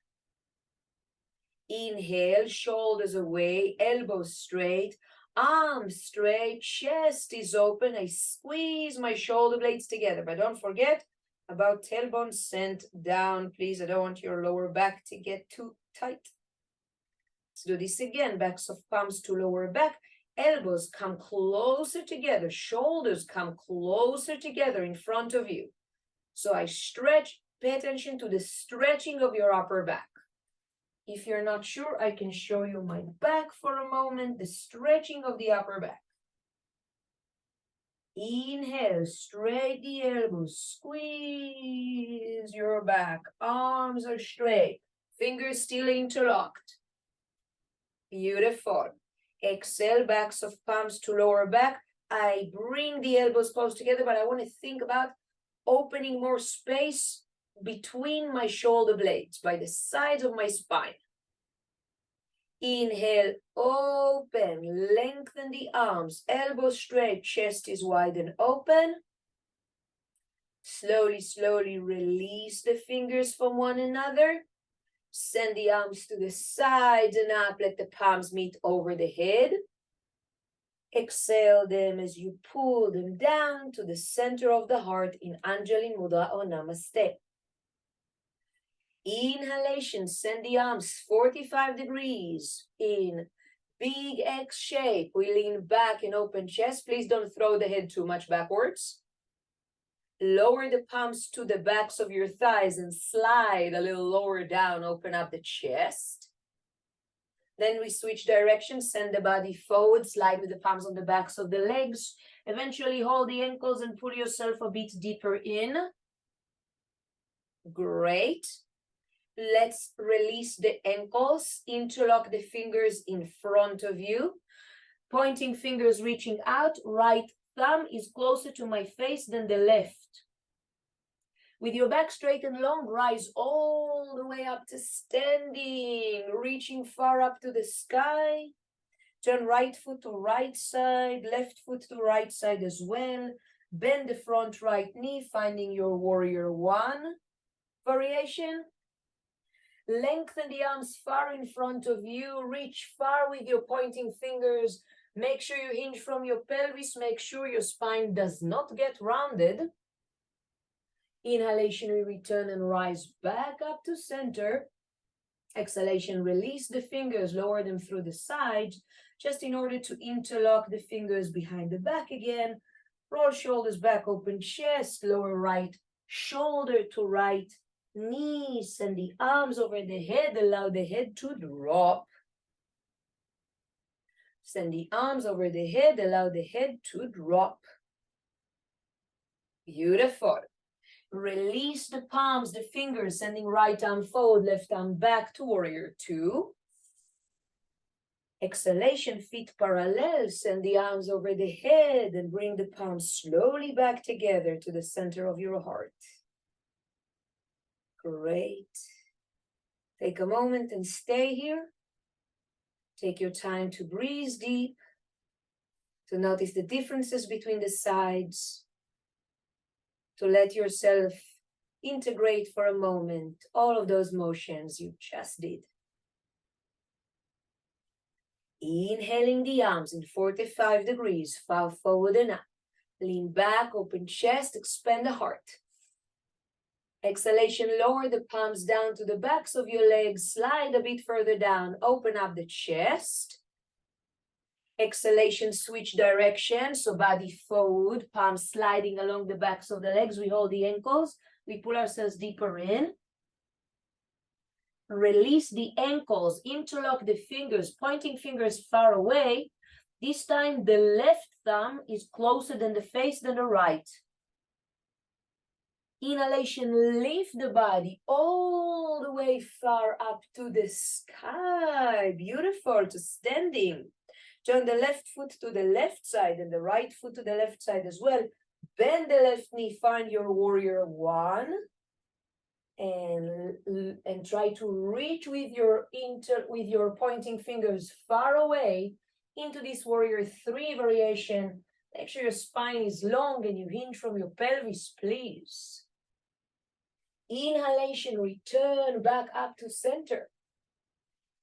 Inhale, shoulders away, elbows straight, arms straight, chest is open. I squeeze my shoulder blades together, but don't forget about tailbone sent down, please. I don't want your lower back to get too tight. Let's do this again. Backs of palms to lower back. Elbows come closer together. Shoulders come closer together in front of you. So I stretch. Pay attention to the stretching of your upper back. If you're not sure, I can show you my back for a moment, the stretching of the upper back. Inhale, straight the elbows, squeeze your back, arms are straight, fingers still interlocked. Beautiful. Exhale, backs of palms to lower back. I bring the elbows close together, but I want to think about opening more space between my shoulder blades, by the sides of my spine. Inhale, open, lengthen the arms, elbows straight, chest is wide and open. Slowly, slowly release the fingers from one another. Send the arms to the sides and up, let the palms meet over the head. Exhale them as you pull them down to the center of the heart in Anjali Mudra or Namaste. Inhalation, send the arms 45 degrees in big X shape. We lean back and open chest. Please don't throw the head too much backwards. Lower the palms to the backs of your thighs and slide a little lower down. Open up the chest. Then we switch directions, send the body forward, slide with the palms on the backs of the legs. Eventually hold the ankles and pull yourself a bit deeper in. Great. Let's release the ankles, interlock the fingers in front of you. Pointing fingers reaching out, right thumb is closer to my face than the left. With your back straight and long, rise all the way up to standing, reaching far up to the sky. Turn right foot to right side, left foot to right side as well. Bend the front right knee, finding your warrior one variation. Lengthen the arms far in front of you. Reach far with your pointing fingers. Make sure you hinge from your pelvis. Make sure your spine does not get rounded. Inhalation, we return and rise back up to center. Exhalation, release the fingers, lower them through the sides, just in order to interlock the fingers behind the back again. Roll shoulders back, open chest, lower right shoulder to right knee, send the arms over the head, allow the head to drop. Send the arms over the head, allow the head to drop. Beautiful. Release the palms, the fingers, sending right arm forward, left arm back to warrior two. Exhalation, feet parallel, send the arms over the head and bring the palms slowly back together to the center of your heart. Great. Take a moment and stay here. Take your time to breathe deep, to notice the differences between the sides, to let yourself integrate for a moment all of those motions you just did. Inhaling the arms in 45 degrees, fall forward and up. Lean back, open chest, expand the heart. Exhalation, lower the palms down to the backs of your legs, slide a bit further down, open up the chest. Exhalation, switch direction, so body forward, palms sliding along the backs of the legs. We hold the ankles, we pull ourselves deeper in. Release the ankles, interlock the fingers, pointing fingers far away. This time the left thumb is closer than the face than the right. Inhalation, lift the body all the way far up to the sky. Beautiful, to standing. Turn the left foot to the left side and the right foot to the left side as well. Bend the left knee, find your warrior one. And try to reach with your pointing fingers far away into this warrior three variation. Make sure your spine is long and you hinge from your pelvis, please. Inhalation, return back up to center.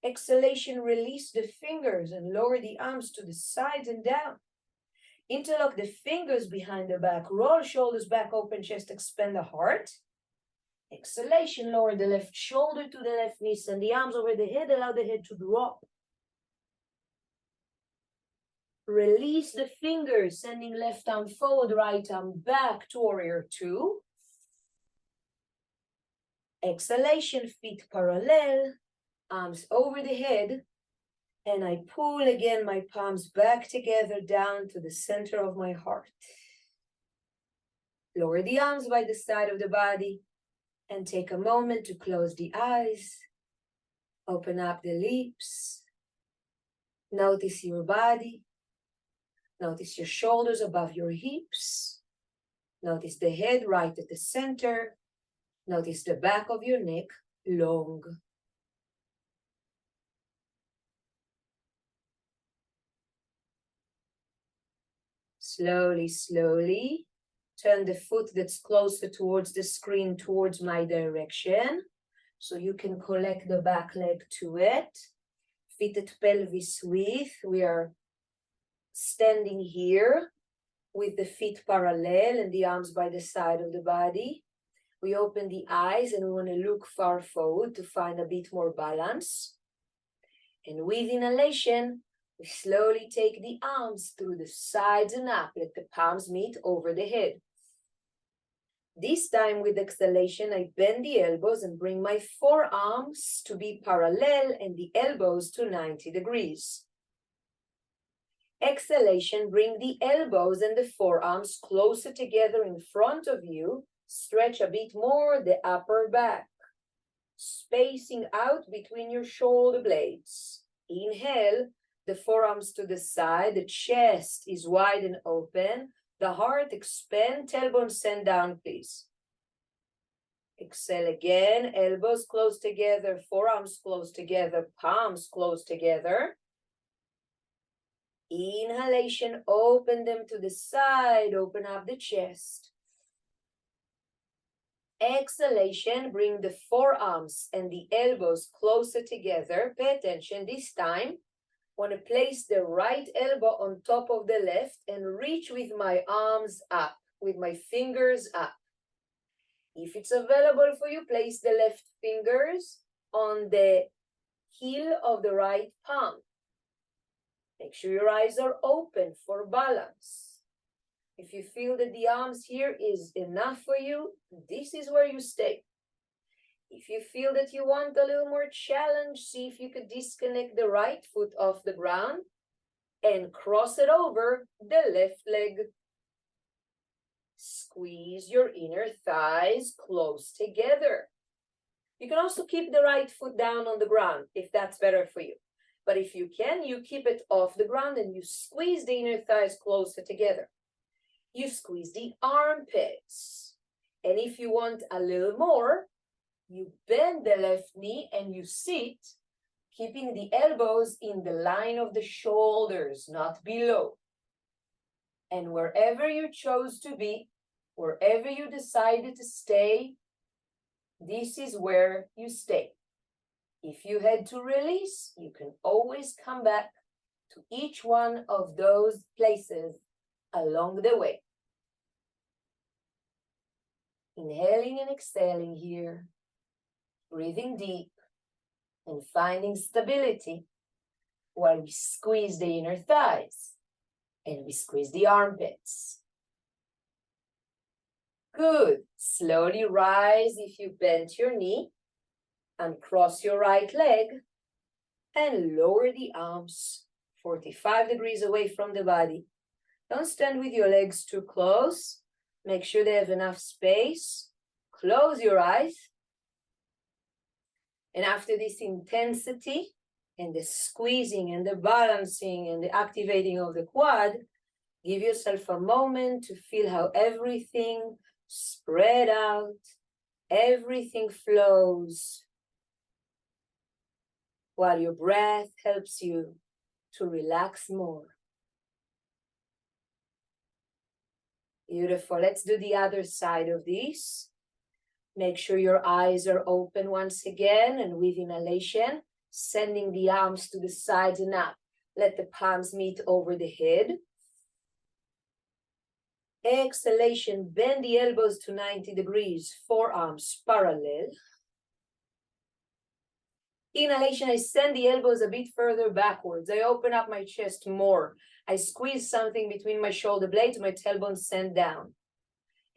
Exhalation, release the fingers and lower the arms to the sides and down. Interlock the fingers behind the back, roll shoulders back, open chest, expand the heart. Exhalation, lower the left shoulder to the left knee, send the arms over the head, allow the head to drop. Release the fingers, sending left arm forward, right arm back to warrior two. Exhalation, feet parallel, arms over the head, and I pull again my palms back together down to the center of my heart. Lower the arms by the side of the body. And take a moment to close the eyes, open up the lips, notice your body, notice your shoulders above your hips, notice the head right at the center, notice the back of your neck long. Slowly, slowly. Turn the foot that's closer towards the screen towards my direction, so you can collect the back leg to it. Feet at pelvis width. We are standing here with the feet parallel and the arms by the side of the body. We open the eyes and we want to look far forward to find a bit more balance. And with inhalation, we slowly take the arms through the sides and up. Let the palms meet over the head. This time with exhalation, I bend the elbows and bring my forearms to be parallel and the elbows to 90 degrees. Exhalation, bring the elbows and the forearms closer together in front of you. Stretch a bit more the upper back. Spacing out between your shoulder blades. Inhale, the forearms to the side, the chest is wide and open. The heart expand, tailbone send down, please. Exhale again, elbows close together, forearms close together, palms close together. Inhalation, open them to the side, open up the chest. Exhalation, bring the forearms and the elbows closer together. Pay attention this time. Want to place the right elbow on top of the left and reach with my arms up, with my fingers up. If it's available for you, place the left fingers on the heel of the right palm. Make sure your eyes are open for balance. If you feel that the arms here is enough for you, this is where you stay. If you feel that you want a little more challenge, see if you could disconnect the right foot off the ground and cross it over the left leg. Squeeze your inner thighs close together. You can also keep the right foot down on the ground if that's better for you. But if you can, you keep it off the ground and you squeeze the inner thighs closer together. You squeeze the armpits. And if you want a little more, you bend the left knee and you sit, keeping the elbows in the line of the shoulders, not below. And wherever you chose to be, wherever you decided to stay, this is where you stay. If you had to release, you can always come back to each one of those places along the way. Inhaling and exhaling here, breathing deep and finding stability while we squeeze the inner thighs and we squeeze the armpits. Good. Slowly rise if you bent your knee. Uncross your right leg and lower the arms 45 degrees away from the body. Don't stand with your legs too close. Make sure they have enough space. Close your eyes. And after this intensity and the squeezing and the balancing and the activating of the quad, give yourself a moment to feel how everything spread out, everything flows, while your breath helps you to relax more. Beautiful. Let's do the other side of this. Make sure your eyes are open once again, and with inhalation, sending the arms to the sides and up. Let the palms meet over the head. Exhalation, bend the elbows to 90 degrees, forearms parallel. Inhalation, I send the elbows a bit further backwards. I open up my chest more. I squeeze something between my shoulder blades, my tailbone send down.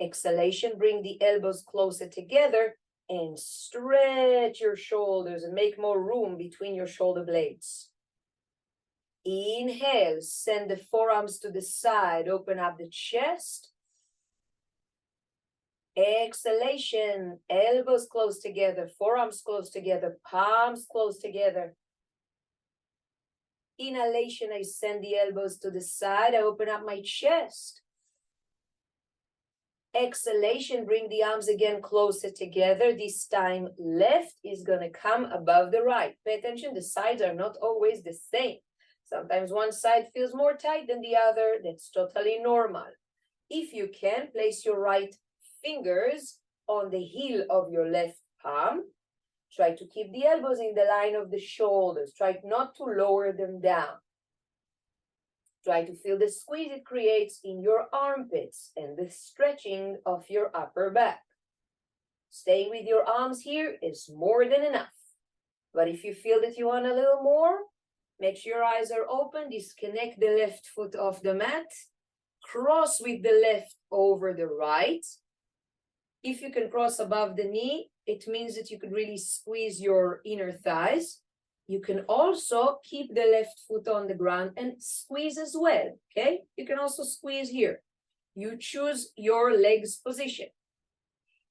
Exhalation, bring the elbows closer together and stretch your shoulders and make more room between your shoulder blades. Inhale, send the forearms to the side, open up the chest. Exhalation, elbows close together, forearms close together, palms close together. Inhalation, I send the elbows to the side, I open up my chest. Exhalation, bring the arms again closer together. This time, left is going to come above the right. Pay attention, the sides are not always the same. Sometimes one side feels more tight than the other. That's totally normal. If you can, place your right fingers on the heel of your left palm. Try to keep the elbows in the line of the shoulders. Try not to lower them down. Try to feel the squeeze it creates in your armpits and the stretching of your upper back. Staying with your arms here is more than enough. But if you feel that you want a little more, make sure your eyes are open. Disconnect the left foot off the mat. Cross with the left over the right. If you can cross above the knee, it means that you could really squeeze your inner thighs. You can also keep the left foot on the ground and squeeze as well, okay? You can also squeeze here. You choose your legs position.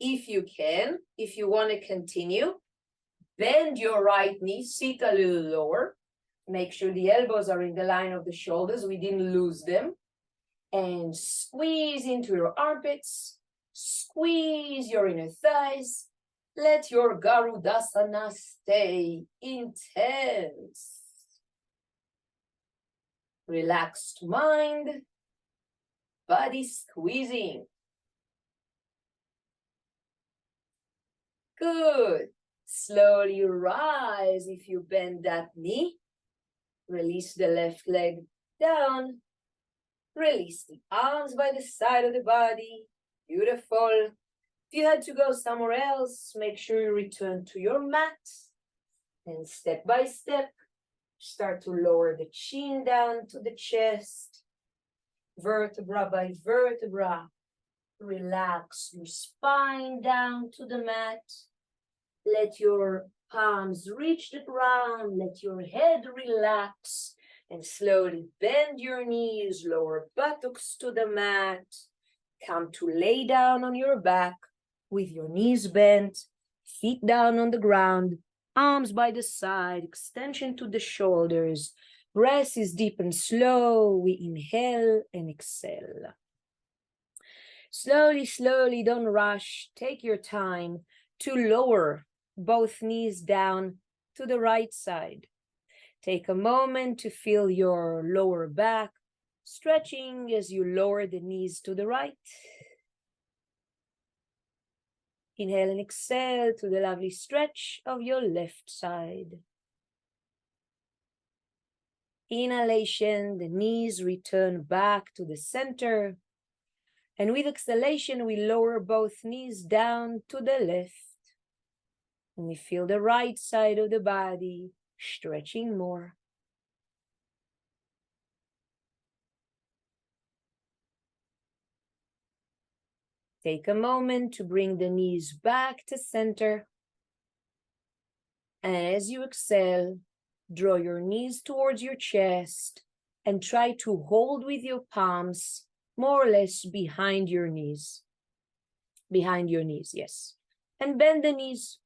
If you can, if you want to continue, bend your right knee, sit a little lower. Make sure the elbows are in the line of the shoulders. We didn't lose them. And squeeze into your armpits. Squeeze your inner thighs. Let your Garudasana stay intense. Relaxed mind, body squeezing. Good. Slowly rise if you bend that knee. Release the left leg down. Release the arms by the side of the body. Beautiful. If you had to go somewhere else, make sure you return to your mat. And step by step, start to lower the chin down to the chest, vertebra by vertebra. Relax your spine down to the mat. Let your palms reach the ground. Let your head relax. And slowly bend your knees, lower buttocks to the mat. Come to lay down on your back with your knees bent, feet down on the ground, arms by the side, extension to the shoulders. Breath is deep and slow. We inhale and exhale. Slowly, slowly, don't rush. Take your time to lower both knees down to the right side. Take a moment to feel your lower back stretching as you lower the knees to the right. Inhale and exhale to the lovely stretch of your left side. Inhalation, the knees return back to the center. And with exhalation, we lower both knees down to the left. And we feel the right side of the body stretching more. Take a moment to bring the knees back to center. And as you exhale, draw your knees towards your chest and try to hold with your palms more or less behind your knees. Behind your knees, yes. And bend the knees.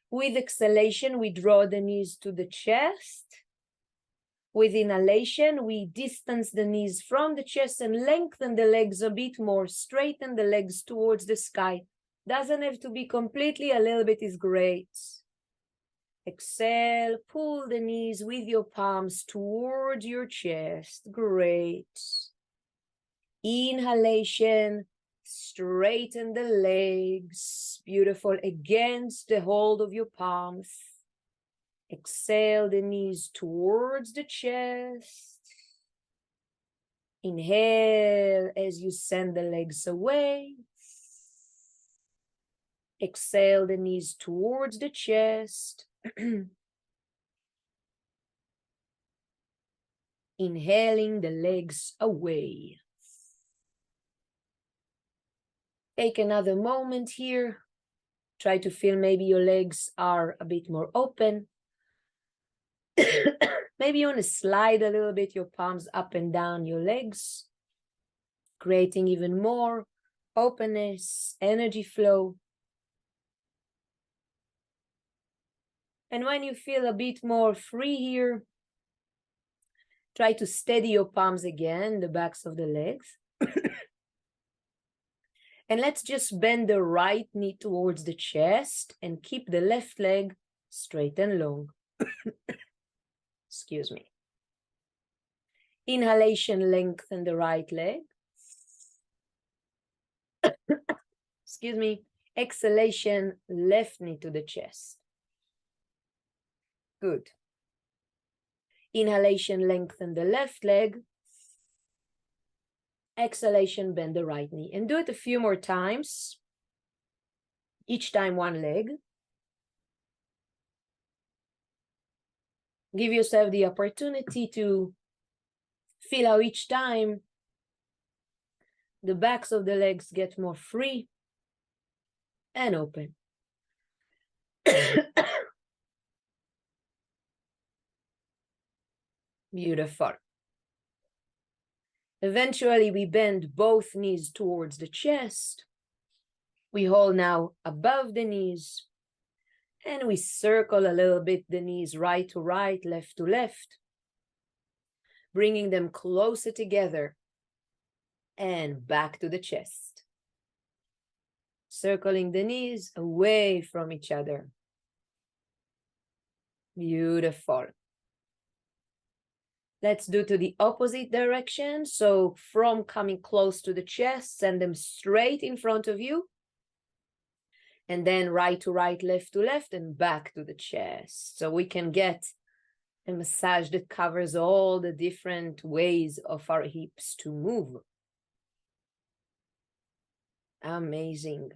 With exhalation, we draw the knees to the chest. With inhalation, we distance the knees from the chest and lengthen the legs a bit more. Straighten the legs towards the sky. Doesn't have to be completely, a little bit is great. Exhale, pull the knees with your palms towards your chest. Great. Inhalation, straighten the legs. Beautiful. Against the hold of your palms. Exhale the knees towards the chest. Inhale as you send the legs away. Exhale the knees towards the chest. Inhaling the legs away. Take another moment here. Try to feel maybe your legs are a bit more open. Maybe you want to slide a little bit your palms up and down your legs, creating even more openness, energy flow. And when you feel a bit more free here, try to steady your palms again, the backs of the legs. And let's just bend the right knee towards the chest and keep the left leg straight and long. Excuse me. Inhalation, lengthen the right leg. Excuse me. Exhalation, left knee to the chest. Good. Inhalation, lengthen the left leg. Exhalation, bend the right knee. And do it a few more times. Each time one leg. Give yourself the opportunity to feel how each time the backs of the legs get more free and open. Beautiful. Eventually, we bend both knees towards the chest. We hold now above the knees. And we circle a little bit the knees right to right, left to left. Bringing them closer together. And back to the chest. Circling the knees away from each other. Beautiful. Let's do to the opposite direction. So from coming close to the chest, send them straight in front of you. And then right to right, left to left, and back to the chest. So we can get a massage that covers all the different ways of our hips to move. Amazing.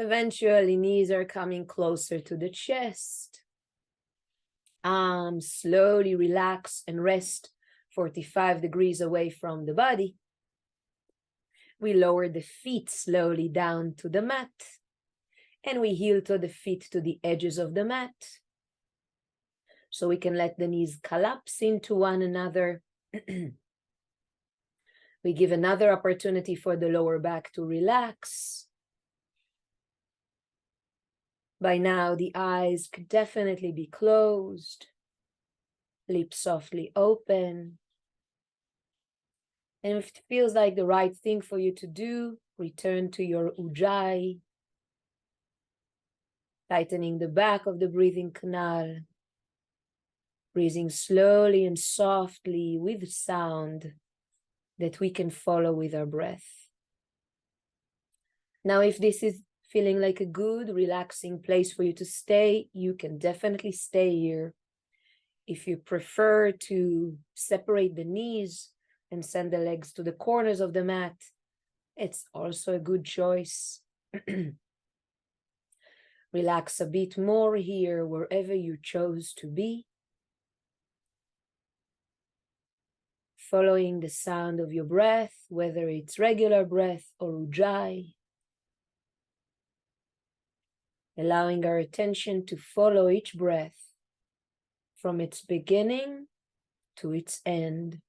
Eventually, knees are coming closer to the chest. Arms slowly relax and rest 45 degrees away from the body. We lower the feet slowly down to the mat, and we heel toe the feet to the edges of the mat. So we can let the knees collapse into one another. We give another opportunity for the lower back to relax. By now, the eyes could definitely be closed. Lips softly open. And if it feels like the right thing for you to do, return to your Ujjayi, tightening the back of the breathing canal, breathing slowly and softly with sound that we can follow with our breath. Now, if this is feeling like a good, relaxing place for you to stay, you can definitely stay here. If you prefer to separate the knees and send the legs to the corners of the mat, it's also a good choice. Relax a bit more here, wherever you chose to be. Following the sound of your breath, whether it's regular breath or Ujjayi. Allowing our attention to follow each breath from its beginning to its end.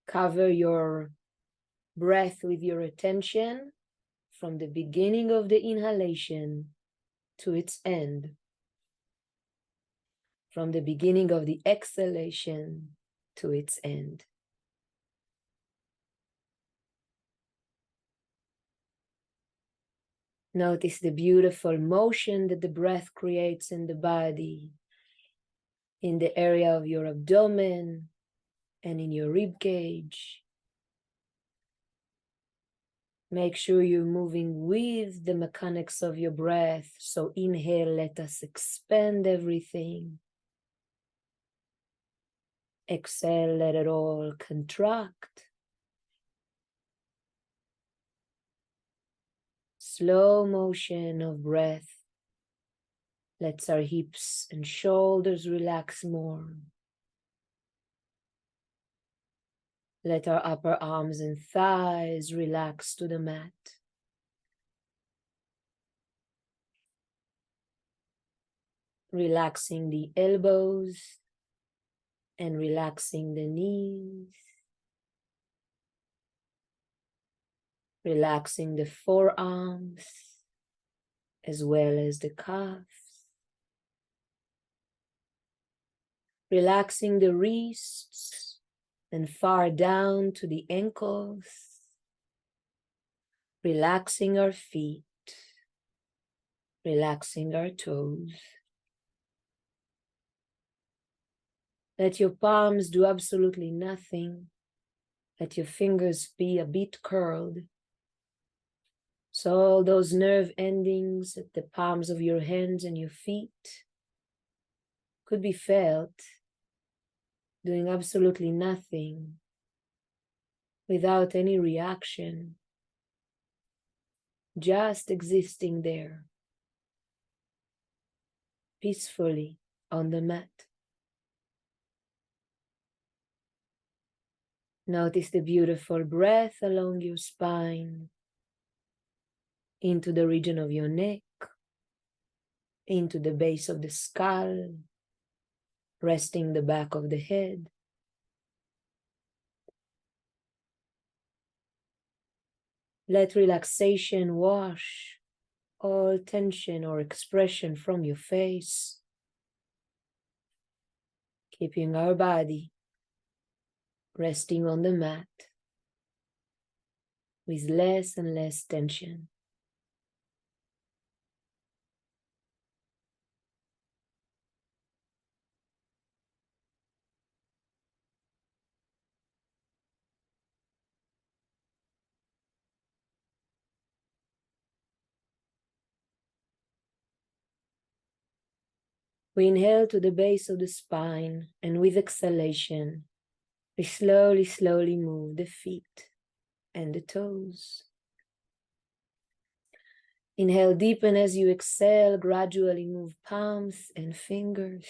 Cover your breath with your attention from the beginning of the inhalation to its end. From the beginning of the exhalation to its end. Notice the beautiful motion that the breath creates in the body, in the area of your abdomen and in your rib cage. Make sure you're moving with the mechanics of your breath. So inhale, let us expand everything. Exhale, let it all contract. Slow motion of breath lets our hips and shoulders relax more. Let our upper arms and thighs relax to the mat. Relaxing the elbows and relaxing the knees. Relaxing the forearms as well as the calves. Relaxing the wrists and far down to the ankles. Relaxing our feet. Relaxing our toes. Let your palms do absolutely nothing. Let your fingers be a bit curled. So all those nerve endings at the palms of your hands and your feet could be felt doing absolutely nothing without any reaction, just existing there peacefully on the mat. Notice the beautiful breath along your spine, into the region of your neck, into the base of the skull, resting the back of the head. Let relaxation wash all tension or expression from your face, keeping our body resting on the mat with less and less tension. We inhale to the base of the spine, and with exhalation, we slowly move the feet and the toes. Inhale deep, and as you exhale, gradually move palms and fingers.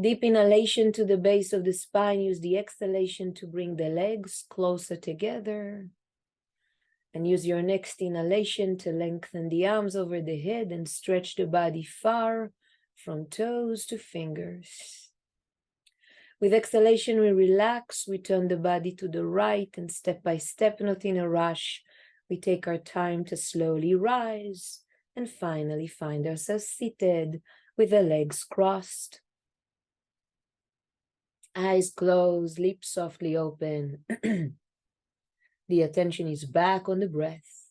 Deep inhalation to the base of the spine. Use the exhalation to bring the legs closer together. And use your next inhalation to lengthen the arms over the head and stretch the body far from toes to fingers. With exhalation, we relax, we turn the body to the right, and step by step, not in a rush, we take our time to slowly rise and finally find ourselves seated with the legs crossed. Eyes closed, lips softly open. The attention is back on the breath.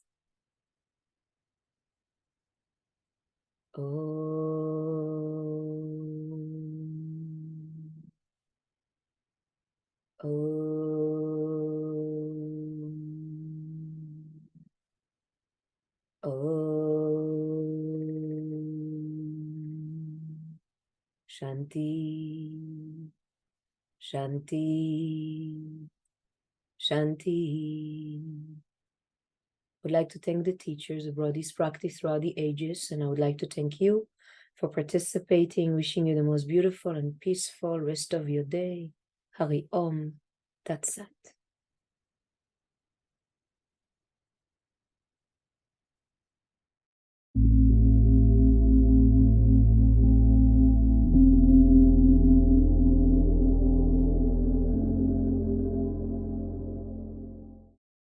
Shanti, Shanti, Shanti. I would like to thank the teachers who brought this practice throughout the ages, and I would like to thank you for participating, wishing you the most beautiful and peaceful rest of your day. Hari Om Tat Sat.